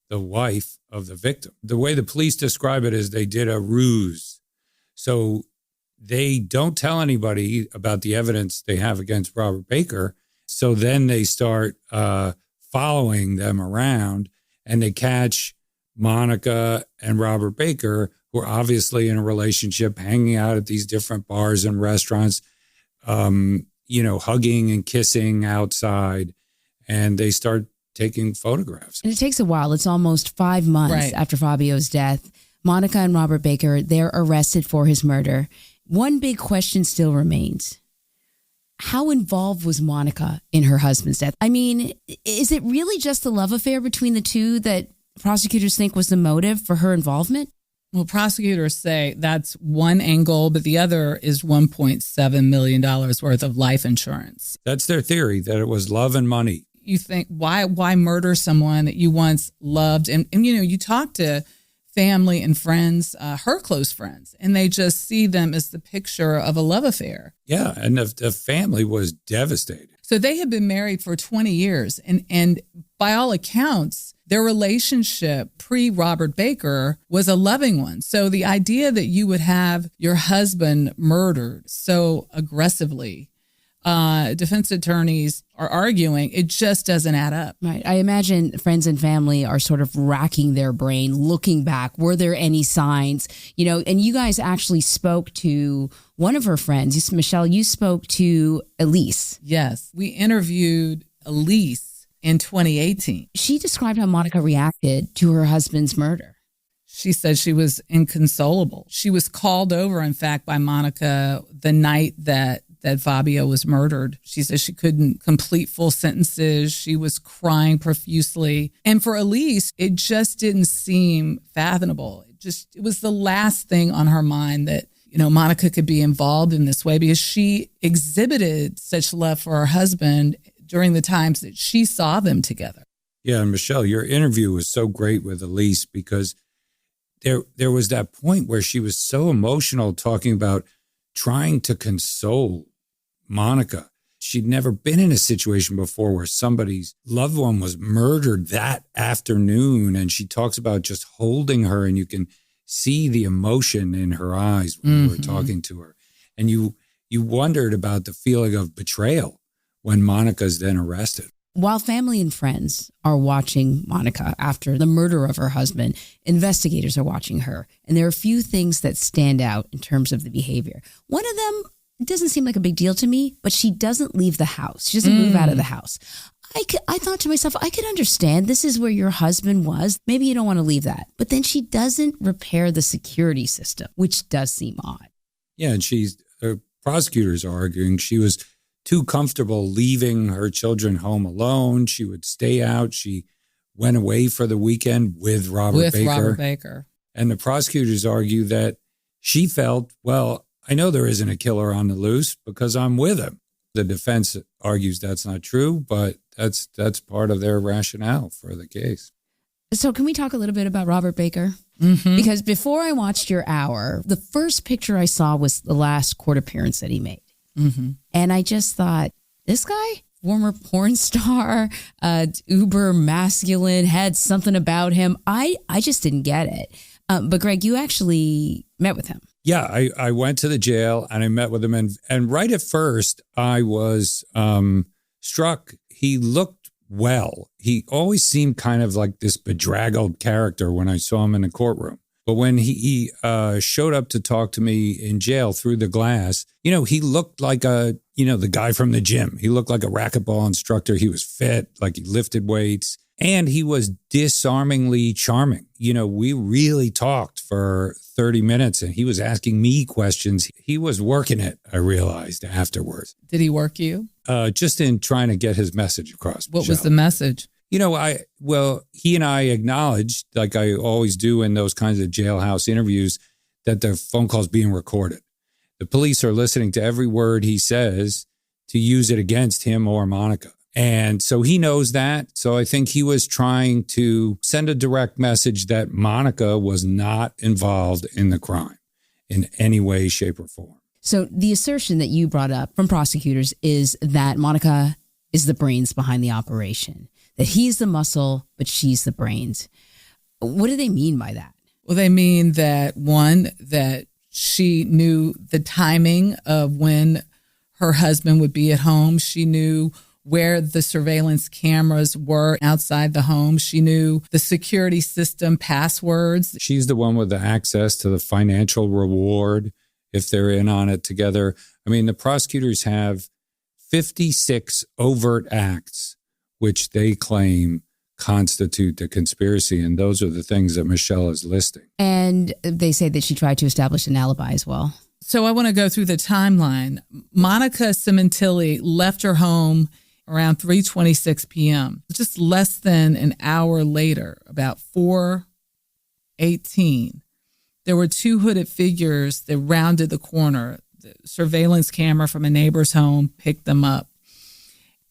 the wife of the victim. The way the police describe it is they did a ruse. So they don't tell anybody about the evidence they have against Robert Baker. So then they start following them around and they catch Monica and Robert Baker, who are obviously in a relationship, hanging out at these different bars and restaurants, hugging and kissing outside. And they start taking photographs. And it takes a while. It's almost 5 months after Fabio's death. Monica and Robert Baker, they're arrested for his murder. One big question still remains. How involved was Monica in her husband's death? I mean, is it really just the love affair between the two that prosecutors think was the motive for her involvement? Well, prosecutors say that's one angle, but the other is $1.7 million worth of life insurance. That's their theory, that it was love and money. You think, why murder someone that you once loved? And you talk to family and friends, her close friends, and they just see them as the picture of a love affair. Yeah, and the family was devastated. So they had been married for 20 years, and by all accounts, their relationship pre-Robert Baker was a loving one. So the idea that you would have your husband murdered so aggressively, defense attorneys are arguing, it just doesn't add up. Right. I imagine friends and family are sort of racking their brain, looking back. Were there any signs? And you guys actually spoke to one of her friends. Michelle, you spoke to Elise. Yes. We interviewed Elise in 2018. She described how Monica reacted to her husband's murder. She said she was inconsolable. She was called over, in fact, by Monica the night that Fabio was murdered. She said she couldn't complete full sentences. She was crying profusely. And for Elise, it just didn't seem fathomable. It was the last thing on her mind that, Monica could be involved in this way, because she exhibited such love for her husband during the times that she saw them together. Yeah, and Michelle, your interview was so great with Elise because there was that point where she was so emotional talking about trying to console Monica. She'd never been in a situation before where somebody's loved one was murdered that afternoon. And she talks about just holding her, and you can see the emotion in her eyes when you were talking to her. And you wondered about the feeling of betrayal when Monica's then arrested. While family and friends are watching Monica after the murder of her husband, investigators are watching her. And there are a few things that stand out in terms of the behavior. One of them doesn't seem like a big deal to me, but she doesn't leave the house. She doesn't move out of the house. I thought to myself, I could understand this is where your husband was. Maybe you don't want to leave that. But then she doesn't repair the security system, which does seem odd. Yeah, and the prosecutors are arguing she was too comfortable leaving her children home alone. She would stay out. She went away for the weekend with Robert Baker. And the prosecutors argue that she felt, well, I know there isn't a killer on the loose because I'm with him. The defense argues that's not true, but that's part of their rationale for the case. So can we talk a little bit about Robert Baker? Because before I watched your hour, the first picture I saw was the last court appearance that he made. And I just thought, this guy, former porn star, uber masculine, had something about him. I just didn't get it. But Greg, you actually met with him. Yeah, I went to the jail and I met with him. And right at first, I was struck. He looked well. He always seemed kind of like this bedraggled character when I saw him in the courtroom. But when he showed up to talk to me in jail through the glass, he looked like the guy from the gym. He looked like a racquetball instructor. He was fit, like he lifted weights, and he was disarmingly charming. We really talked for 30 minutes and he was asking me questions. He was working it, I realized afterwards. Did he work you? Just in trying to get his message across. What was the message? He and I acknowledged, like I always do in those kinds of jailhouse interviews, that the phone call's being recorded. The police are listening to every word he says to use it against him or Monica. And so he knows that. So I think he was trying to send a direct message that Monica was not involved in the crime in any way, shape, or form. So the assertion that you brought up from prosecutors is that Monica is the brains behind the operation, that he's the muscle, but she's the brains. What do they mean by that? Well, they mean that, one, that she knew the timing of when her husband would be at home. She knew where the surveillance cameras were outside the home. She knew the security system passwords. She's the one with the access to the financial reward if they're in on it together. I mean, the prosecutors have 56 overt acts which they claim constitute the conspiracy, and those are the things that Michelle is listing. And they say that she tried to establish an alibi as well. So I want to go through the timeline. Monica Sementilli left her home around 3:26 p.m. Just less than an hour later, about 4:18, there were two hooded figures that rounded the corner. The surveillance camera from a neighbor's home picked them up.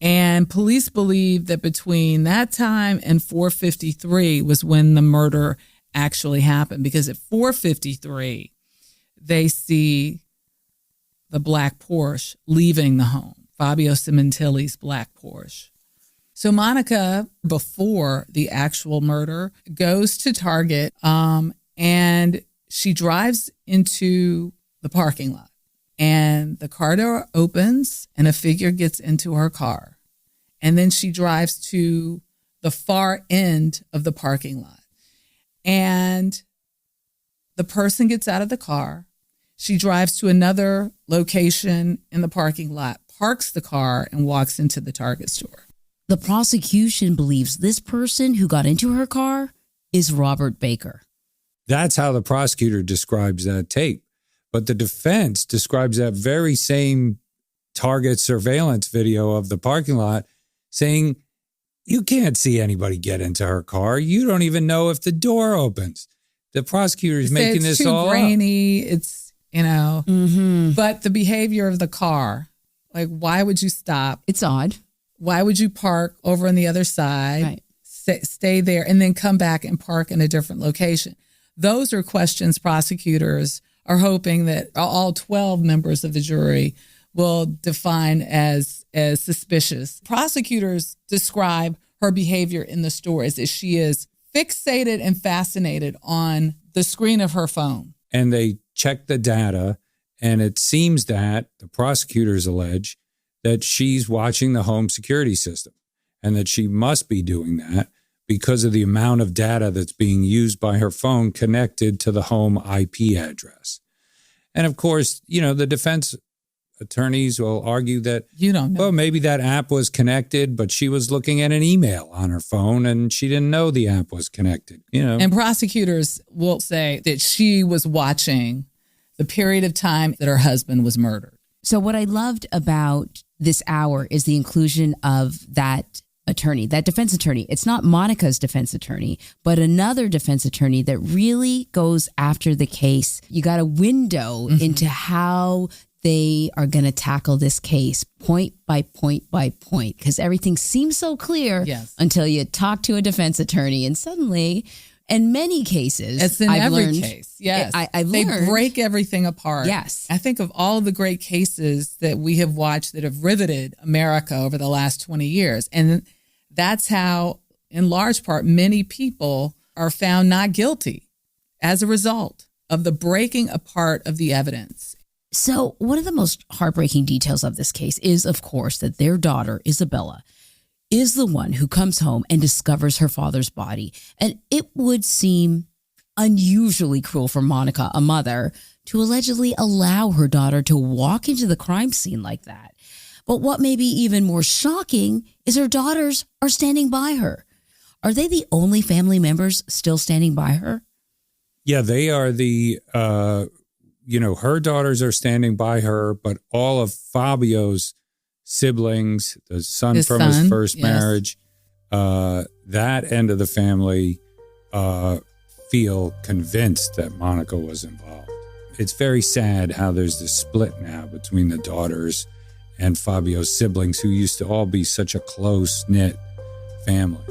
And police believe that between that time and 4:53 was when the murder actually happened, because at 4:53, they see the black Porsche leaving the home, Fabio Sementilli's black Porsche. So Monica, before the actual murder, goes to Target and she drives into the parking lot. And the car door opens and a figure gets into her car. And then she drives to the far end of the parking lot. And the person gets out of the car. She drives to another location in the parking lot, parks the car, and walks into the Target store. The prosecution believes this person who got into her car is Robert Baker. That's how the prosecutor describes that tape. But the defense describes that very same Target surveillance video of the parking lot, saying, you can't see anybody get into her car. You don't even know if the door opens. The prosecutor is making this all up. It's too grainy. It's, but the behavior of the car, like, why would you stop? It's odd. Why would you park over on the other side, right, stay there, and then come back and park in a different location? Those are questions prosecutors are hoping that all 12 members of the jury will define as suspicious. Prosecutors describe her behavior in the store as if she is fixated and fascinated on the screen of her phone. And they check the data, and it seems that the prosecutors allege that she's watching the home security system and that she must be doing that because of the amount of data that's being used by her phone connected to the home IP address. And of course, the defense attorneys will argue that, well, maybe that app was connected, but she was looking at an email on her phone and she didn't know the app was connected, And prosecutors will say that she was watching the period of time that her husband was murdered. So what I loved about this hour is the inclusion of that attorney, that defense attorney. It's not Monica's defense attorney, but another defense attorney that really goes after the case. You got a window into how they are going to tackle this case point by point by point, because everything seems so clear until you talk to a defense attorney, and suddenly, in many cases, it's in every case. Yes, I've they learned, break everything apart. Yes, I think of all the great cases that we have watched that have riveted America over the last 20 years, and that's how, in large part, many people are found not guilty as a result of the breaking apart of the evidence. So one of the most heartbreaking details of this case is, of course, that their daughter, Isabella, is the one who comes home and discovers her father's body. And it would seem unusually cruel for Monica, a mother, to allegedly allow her daughter to walk into the crime scene like that. But what may be even more shocking is her daughters are standing by her. Are they the only family members still standing by her? Yeah, they are the... her daughters are standing by her, but all of Fabio's siblings, the son his first marriage, that end of the family feel convinced that Monica was involved. It's very sad how there's this split now between the daughters and Fabio's siblings, who used to all be such a close-knit family.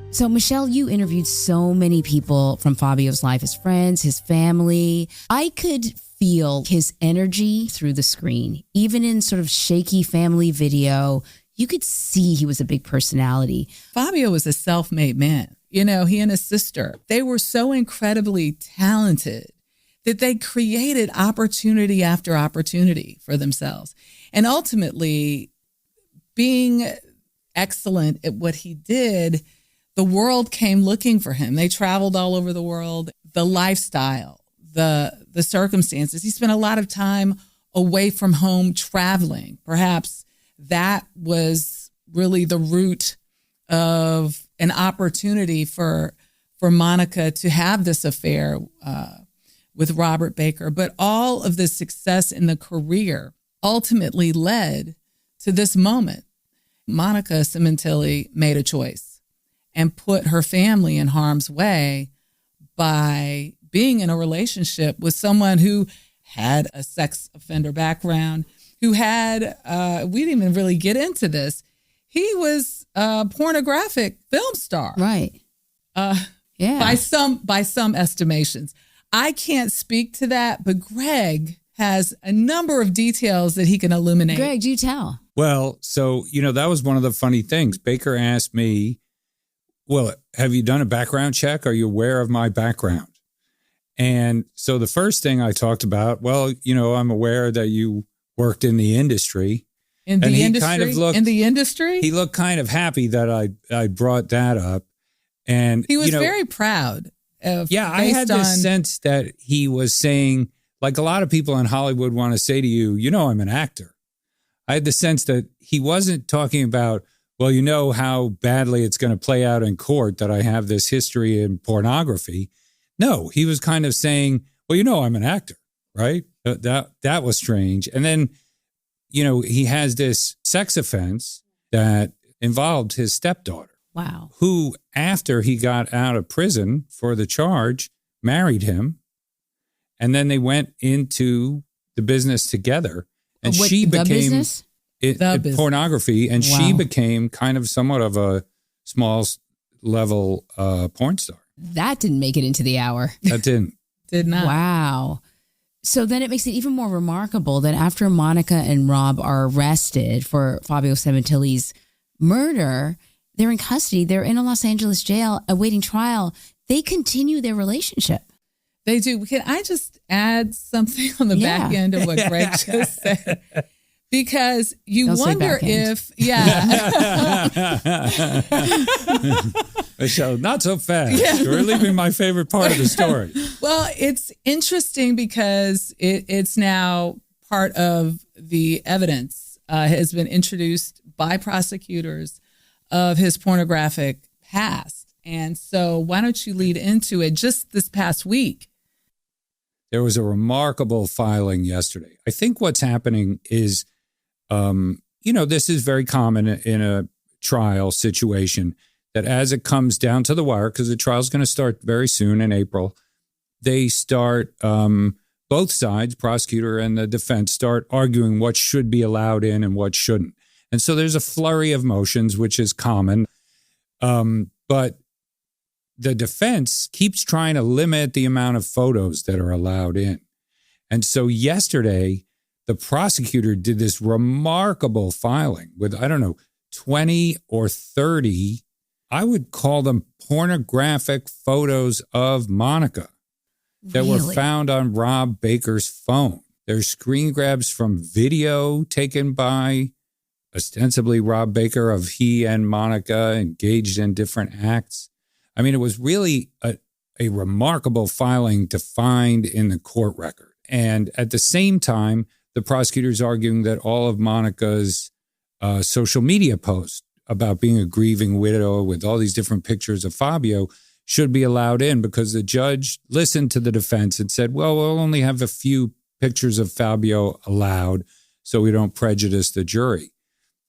So, Michelle, you interviewed so many people from Fabio's life, his friends, his family. I could feel his energy through the screen. Even in sort of shaky family video, you could see he was a big personality. Fabio was a self-made man. You know, he and his sister, they were so incredibly talented that they created opportunity after opportunity for themselves. And ultimately, being excellent at what he did, the world came looking for him. They traveled all over the world. The lifestyle, the circumstances. He spent a lot of time away from home traveling. Perhaps that was really the root of an opportunity for Monica to have this affair with Robert Baker. But all of the success in the career ultimately led to this moment. Monica Sementilli made a choice and put her family in harm's way by being in a relationship with someone who had a sex offender background, who had, we didn't even really get into this, he was a pornographic film star. Right. Yeah. By some estimations. I can't speak to that, but Greg has a number of details that he can illuminate. Greg, do tell. Well, so, that was one of the funny things. Baker asked me, well, have you done a background check? Are you aware of my background? And so the first thing I talked about, well, I'm aware that you worked in the industry. In the industry? Kind of looked, in the industry? He looked kind of happy that I brought that up. And he was very proud of. Yeah, I had this sense that he was saying, like a lot of people in Hollywood want to say to you, I'm an actor. I had the sense that he wasn't talking about, well, how badly it's going to play out in court that I have this history in pornography. No, he was kind of saying, well, I'm an actor, right? That was strange. And then, he has this sex offense that involved his stepdaughter. Wow. Who, after he got out of prison for the charge, married him. And then they went into the business together. And she became pornography. And she became kind of somewhat of a small level porn star. That didn't make it into the hour. That didn't. Did not. Wow. So then it makes it even more remarkable that after Monica and Rob are arrested for Fabio Sementilli's murder, they're in custody. They're in a Los Angeles jail awaiting trial. They continue their relationship. They do. Can I just add something on the back end of what Greg just said? Because you wonder if, Michelle, not so fast. You're leaving my favorite part of the story. Well, it's interesting because it's now part of the evidence has been introduced by prosecutors of his pornographic past. And so why don't you lead into it? Just this past week, there was a remarkable filing yesterday. I think what's happening is, this is very common in a trial situation, that as it comes down to the wire, because the trial's going to start very soon in April, they start, both sides, prosecutor and the defense, start arguing what should be allowed in and what shouldn't. And so there's a flurry of motions, which is common. But the defense keeps trying to limit the amount of photos that are allowed in. And so yesterday, the prosecutor did this remarkable filing with, 20 or 30, I would call them pornographic photos of Monica that were found on Rob Baker's phone. There's screen grabs from video taken by ostensibly Rob Baker of he and Monica engaged in different acts. I mean, it was really a remarkable filing to find in the court record. And at the same time, the prosecutor's arguing that all of Monica's social media posts about being a grieving widow with all these different pictures of Fabio should be allowed in, because the judge listened to the defense and said, well, we'll only have a few pictures of Fabio allowed so we don't prejudice the jury.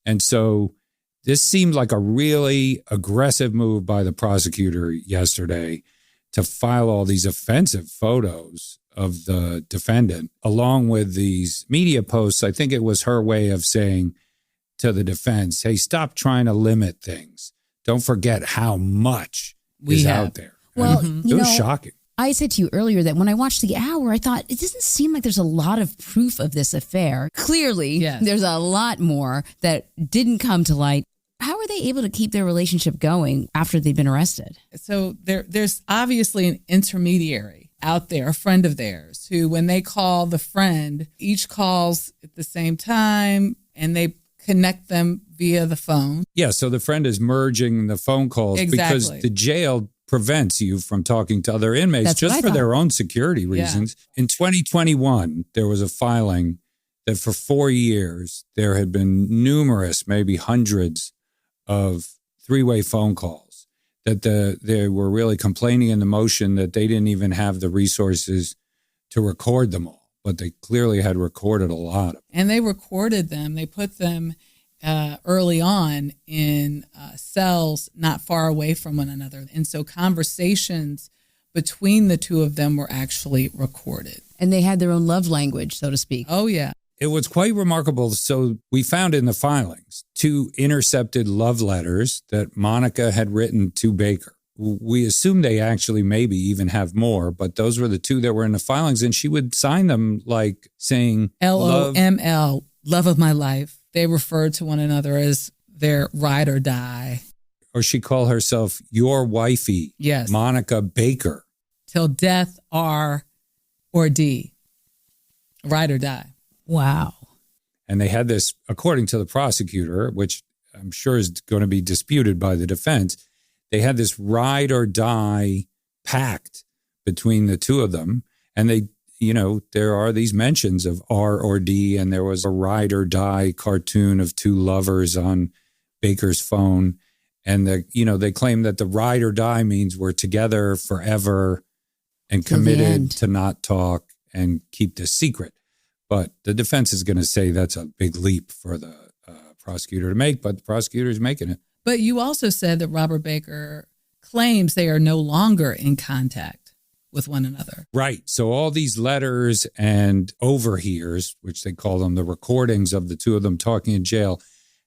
And so This seemed like a really aggressive move by the prosecutor yesterday to file all these offensive photos of the defendant, along with these media posts. I think it was her way of saying to the defense, hey, stop trying to limit things. Don't forget how much is out there. Well, It was shocking. I said to you earlier that when I watched the hour, I thought it doesn't seem like there's a lot of proof of this affair. Clearly, there's a lot more that didn't come to light. How were they able to keep their relationship going after they'd been arrested? So there's obviously an intermediary out there, a friend of theirs, who when they call the friend, each calls at the same time and they connect them via the phone. Yeah, so the friend is merging the phone calls because the jail prevents you from talking to other inmates. That's just what I for thought. their own security reasons. In 2021, there was a filing that for 4 years, there had been numerous, maybe hundreds of three-way phone calls that they were really complaining in the motion that they didn't even have the resources to record them all, but they clearly had recorded a lot of them. And they recorded them. They put them early on in cells not far away from one another. And so conversations between the two of them were actually recorded. And they had their own love language, so to speak. Oh, yeah. It was quite remarkable. So we found in the filings 2 intercepted love letters that Monica had written to Baker. We assume they actually maybe even have more, but those were the 2 that were in the filings. And she would sign them like saying LOML, love of my life. They referred to one another as their ride or die. Or she called herself your wifey, Yes. Monica Baker. Till death, R or D. Ride or die. Wow. And they had this, according to the prosecutor, which I'm sure is going to be disputed by the defense, they had this ride or die pact between the 2 of them. And they, there are these mentions of R or D, and there was a ride or die cartoon of 2 lovers on Baker's phone. And they claim that the ride or die means we're together forever and committed to not talk and keep this secret. But the defense is going to say that's a big leap for the prosecutor to make, but the prosecutor is making it. But you also said that Robert Baker claims they are no longer in contact with one another. Right. So all these letters and overhears, which they call them, the recordings of the 2 of them talking in jail,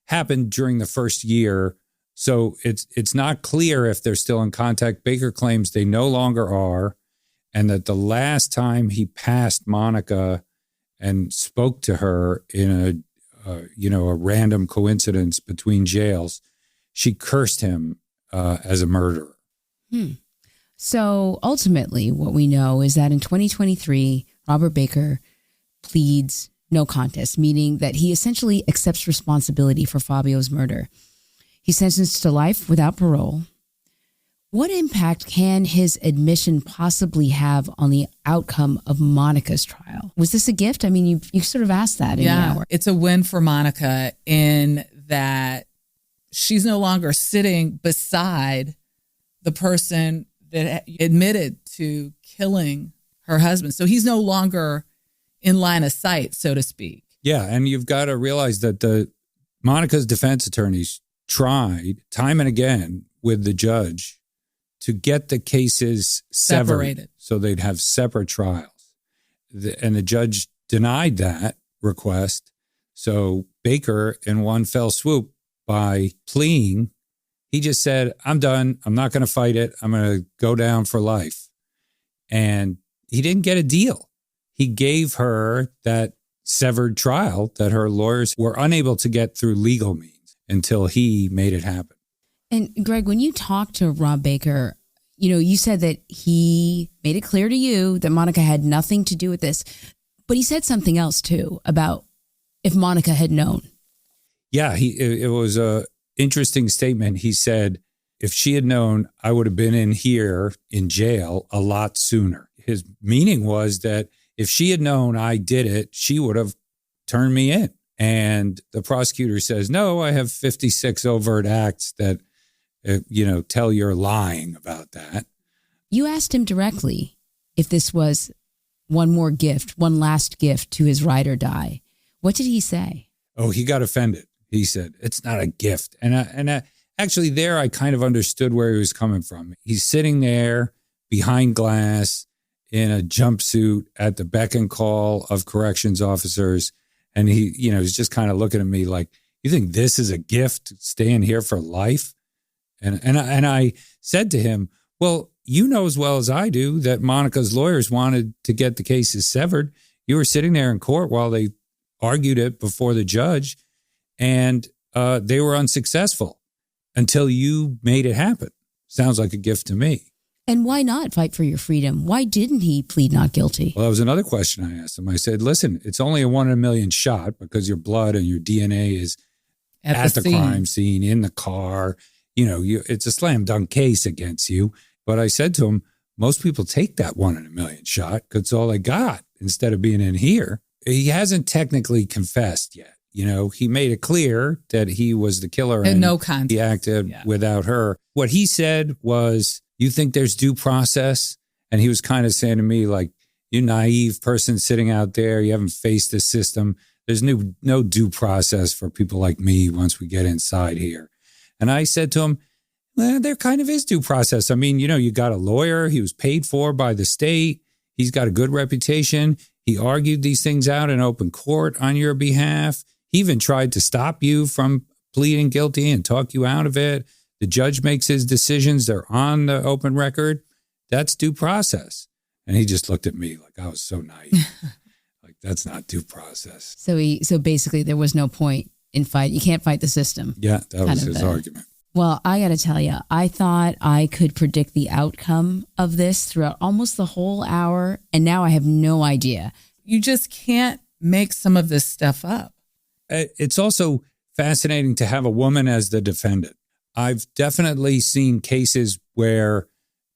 happened during the first year. So it's not clear if they're still in contact. Baker claims they no longer are, and that the last time he passed Monica and spoke to her in a random coincidence between jails, she cursed him as a murderer. So ultimately, what we know is that in 2023, Robert Baker pleads no contest, meaning that he essentially accepts responsibility for Fabio's murder. He's sentenced to life without parole. What impact can his admission possibly have on the outcome of Monica's trial? Was this a gift? I mean, you sort of asked that in the hour. It's a win for Monica in that she's no longer sitting beside the person that admitted to killing her husband. So he's no longer in line of sight, so to speak. Yeah, and you've got to realize that Monica's defense attorneys tried time and again with the judge to get the cases separated so they'd have separate trials. And the judge denied that request. So Baker, in one fell swoop, by pleading, he just said, I'm done. I'm not going to fight it. I'm going to go down for life. And he didn't get a deal. He gave her that severed trial that her lawyers were unable to get through legal means until he made it happen. And Greg, when you talked to Rob Baker, you said that he made it clear to you that Monica had nothing to do with this. But he said something else, too, about if Monica had known. Yeah, it was a interesting statement. He said, if she had known, I would have been in here in jail a lot sooner. His meaning was that if she had known I did it, she would have turned me in. And the prosecutor says, no, I have 56 overt acts that, tell you're lying about that. You asked him directly if this was one last gift to his ride or die. What did he say? Oh, he got offended. He said, it's not a gift. And actually there I kind of understood where he was coming from. He's sitting there behind glass in a jumpsuit at the beck and call of corrections officers. And he, he's just kind of looking at me like, you think this is a gift, staying here for life? And I said to him, well, you know as well as I do that Monica's lawyers wanted to get the cases severed. You were sitting there in court while they argued it before the judge, and they were unsuccessful until you made it happen. Sounds like a gift to me. And why not fight for your freedom? Why didn't he plead not guilty? Well, that was another question I asked him. I said, listen, it's only a 1 in a million shot because your blood and your DNA is at the crime scene, in the car. It's a slam dunk case against you. But I said to him, most people take that 1 in a million shot because it's all they got instead of being in here. He hasn't technically confessed yet. He made it clear that he was the killer and no contest. He acted without her. What he said was, you think there's due process? And he was kind of saying to me, like, you naive person sitting out there, you haven't faced the system. There's no due process for people like me once we get inside here. And I said to him, well, there kind of is due process. I mean, you got a lawyer. He was paid for by the state. He's got a good reputation. He argued these things out in open court on your behalf. He even tried to stop you from pleading guilty and talk you out of it. The judge makes his decisions. They're on the open record. That's due process. And he just looked at me like I was so naive. Like, that's not due process. So basically there was no point in fight. You can't fight the system. Yeah, that was his argument. Well, I got to tell you, I thought I could predict the outcome of this throughout almost the whole hour. And now I have no idea. You just can't make some of this stuff up. It's also fascinating to have a woman as the defendant. I've definitely seen cases where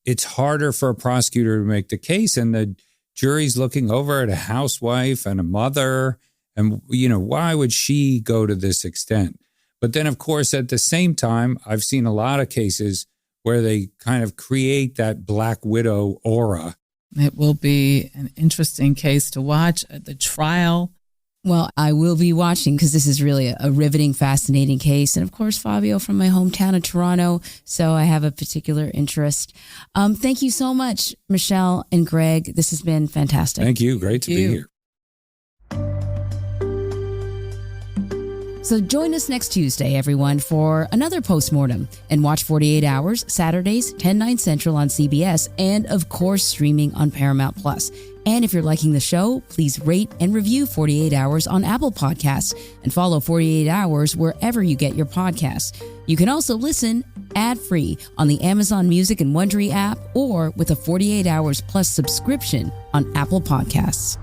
it's harder for a prosecutor to make the case and the jury's looking over at a housewife and a mother. And, why would she go to this extent? But then, of course, at the same time, I've seen a lot of cases where they kind of create that Black Widow aura. It will be an interesting case to watch at the trial. Well, I will be watching because this is really a riveting, fascinating case. And of course, Fabio from my hometown of Toronto. So I have a particular interest. Thank you so much, Michelle and Greg. This has been fantastic. Thank you. Great to be here. So join us next Tuesday, everyone, for another postmortem, and watch 48 Hours, Saturdays, 10/9 Central on CBS, and of course, streaming on Paramount+. And if you're liking the show, please rate and review 48 Hours on Apple Podcasts and follow 48 Hours wherever you get your podcasts. You can also listen ad-free on the Amazon Music and Wondery app or with a 48 Hours Plus subscription on Apple Podcasts.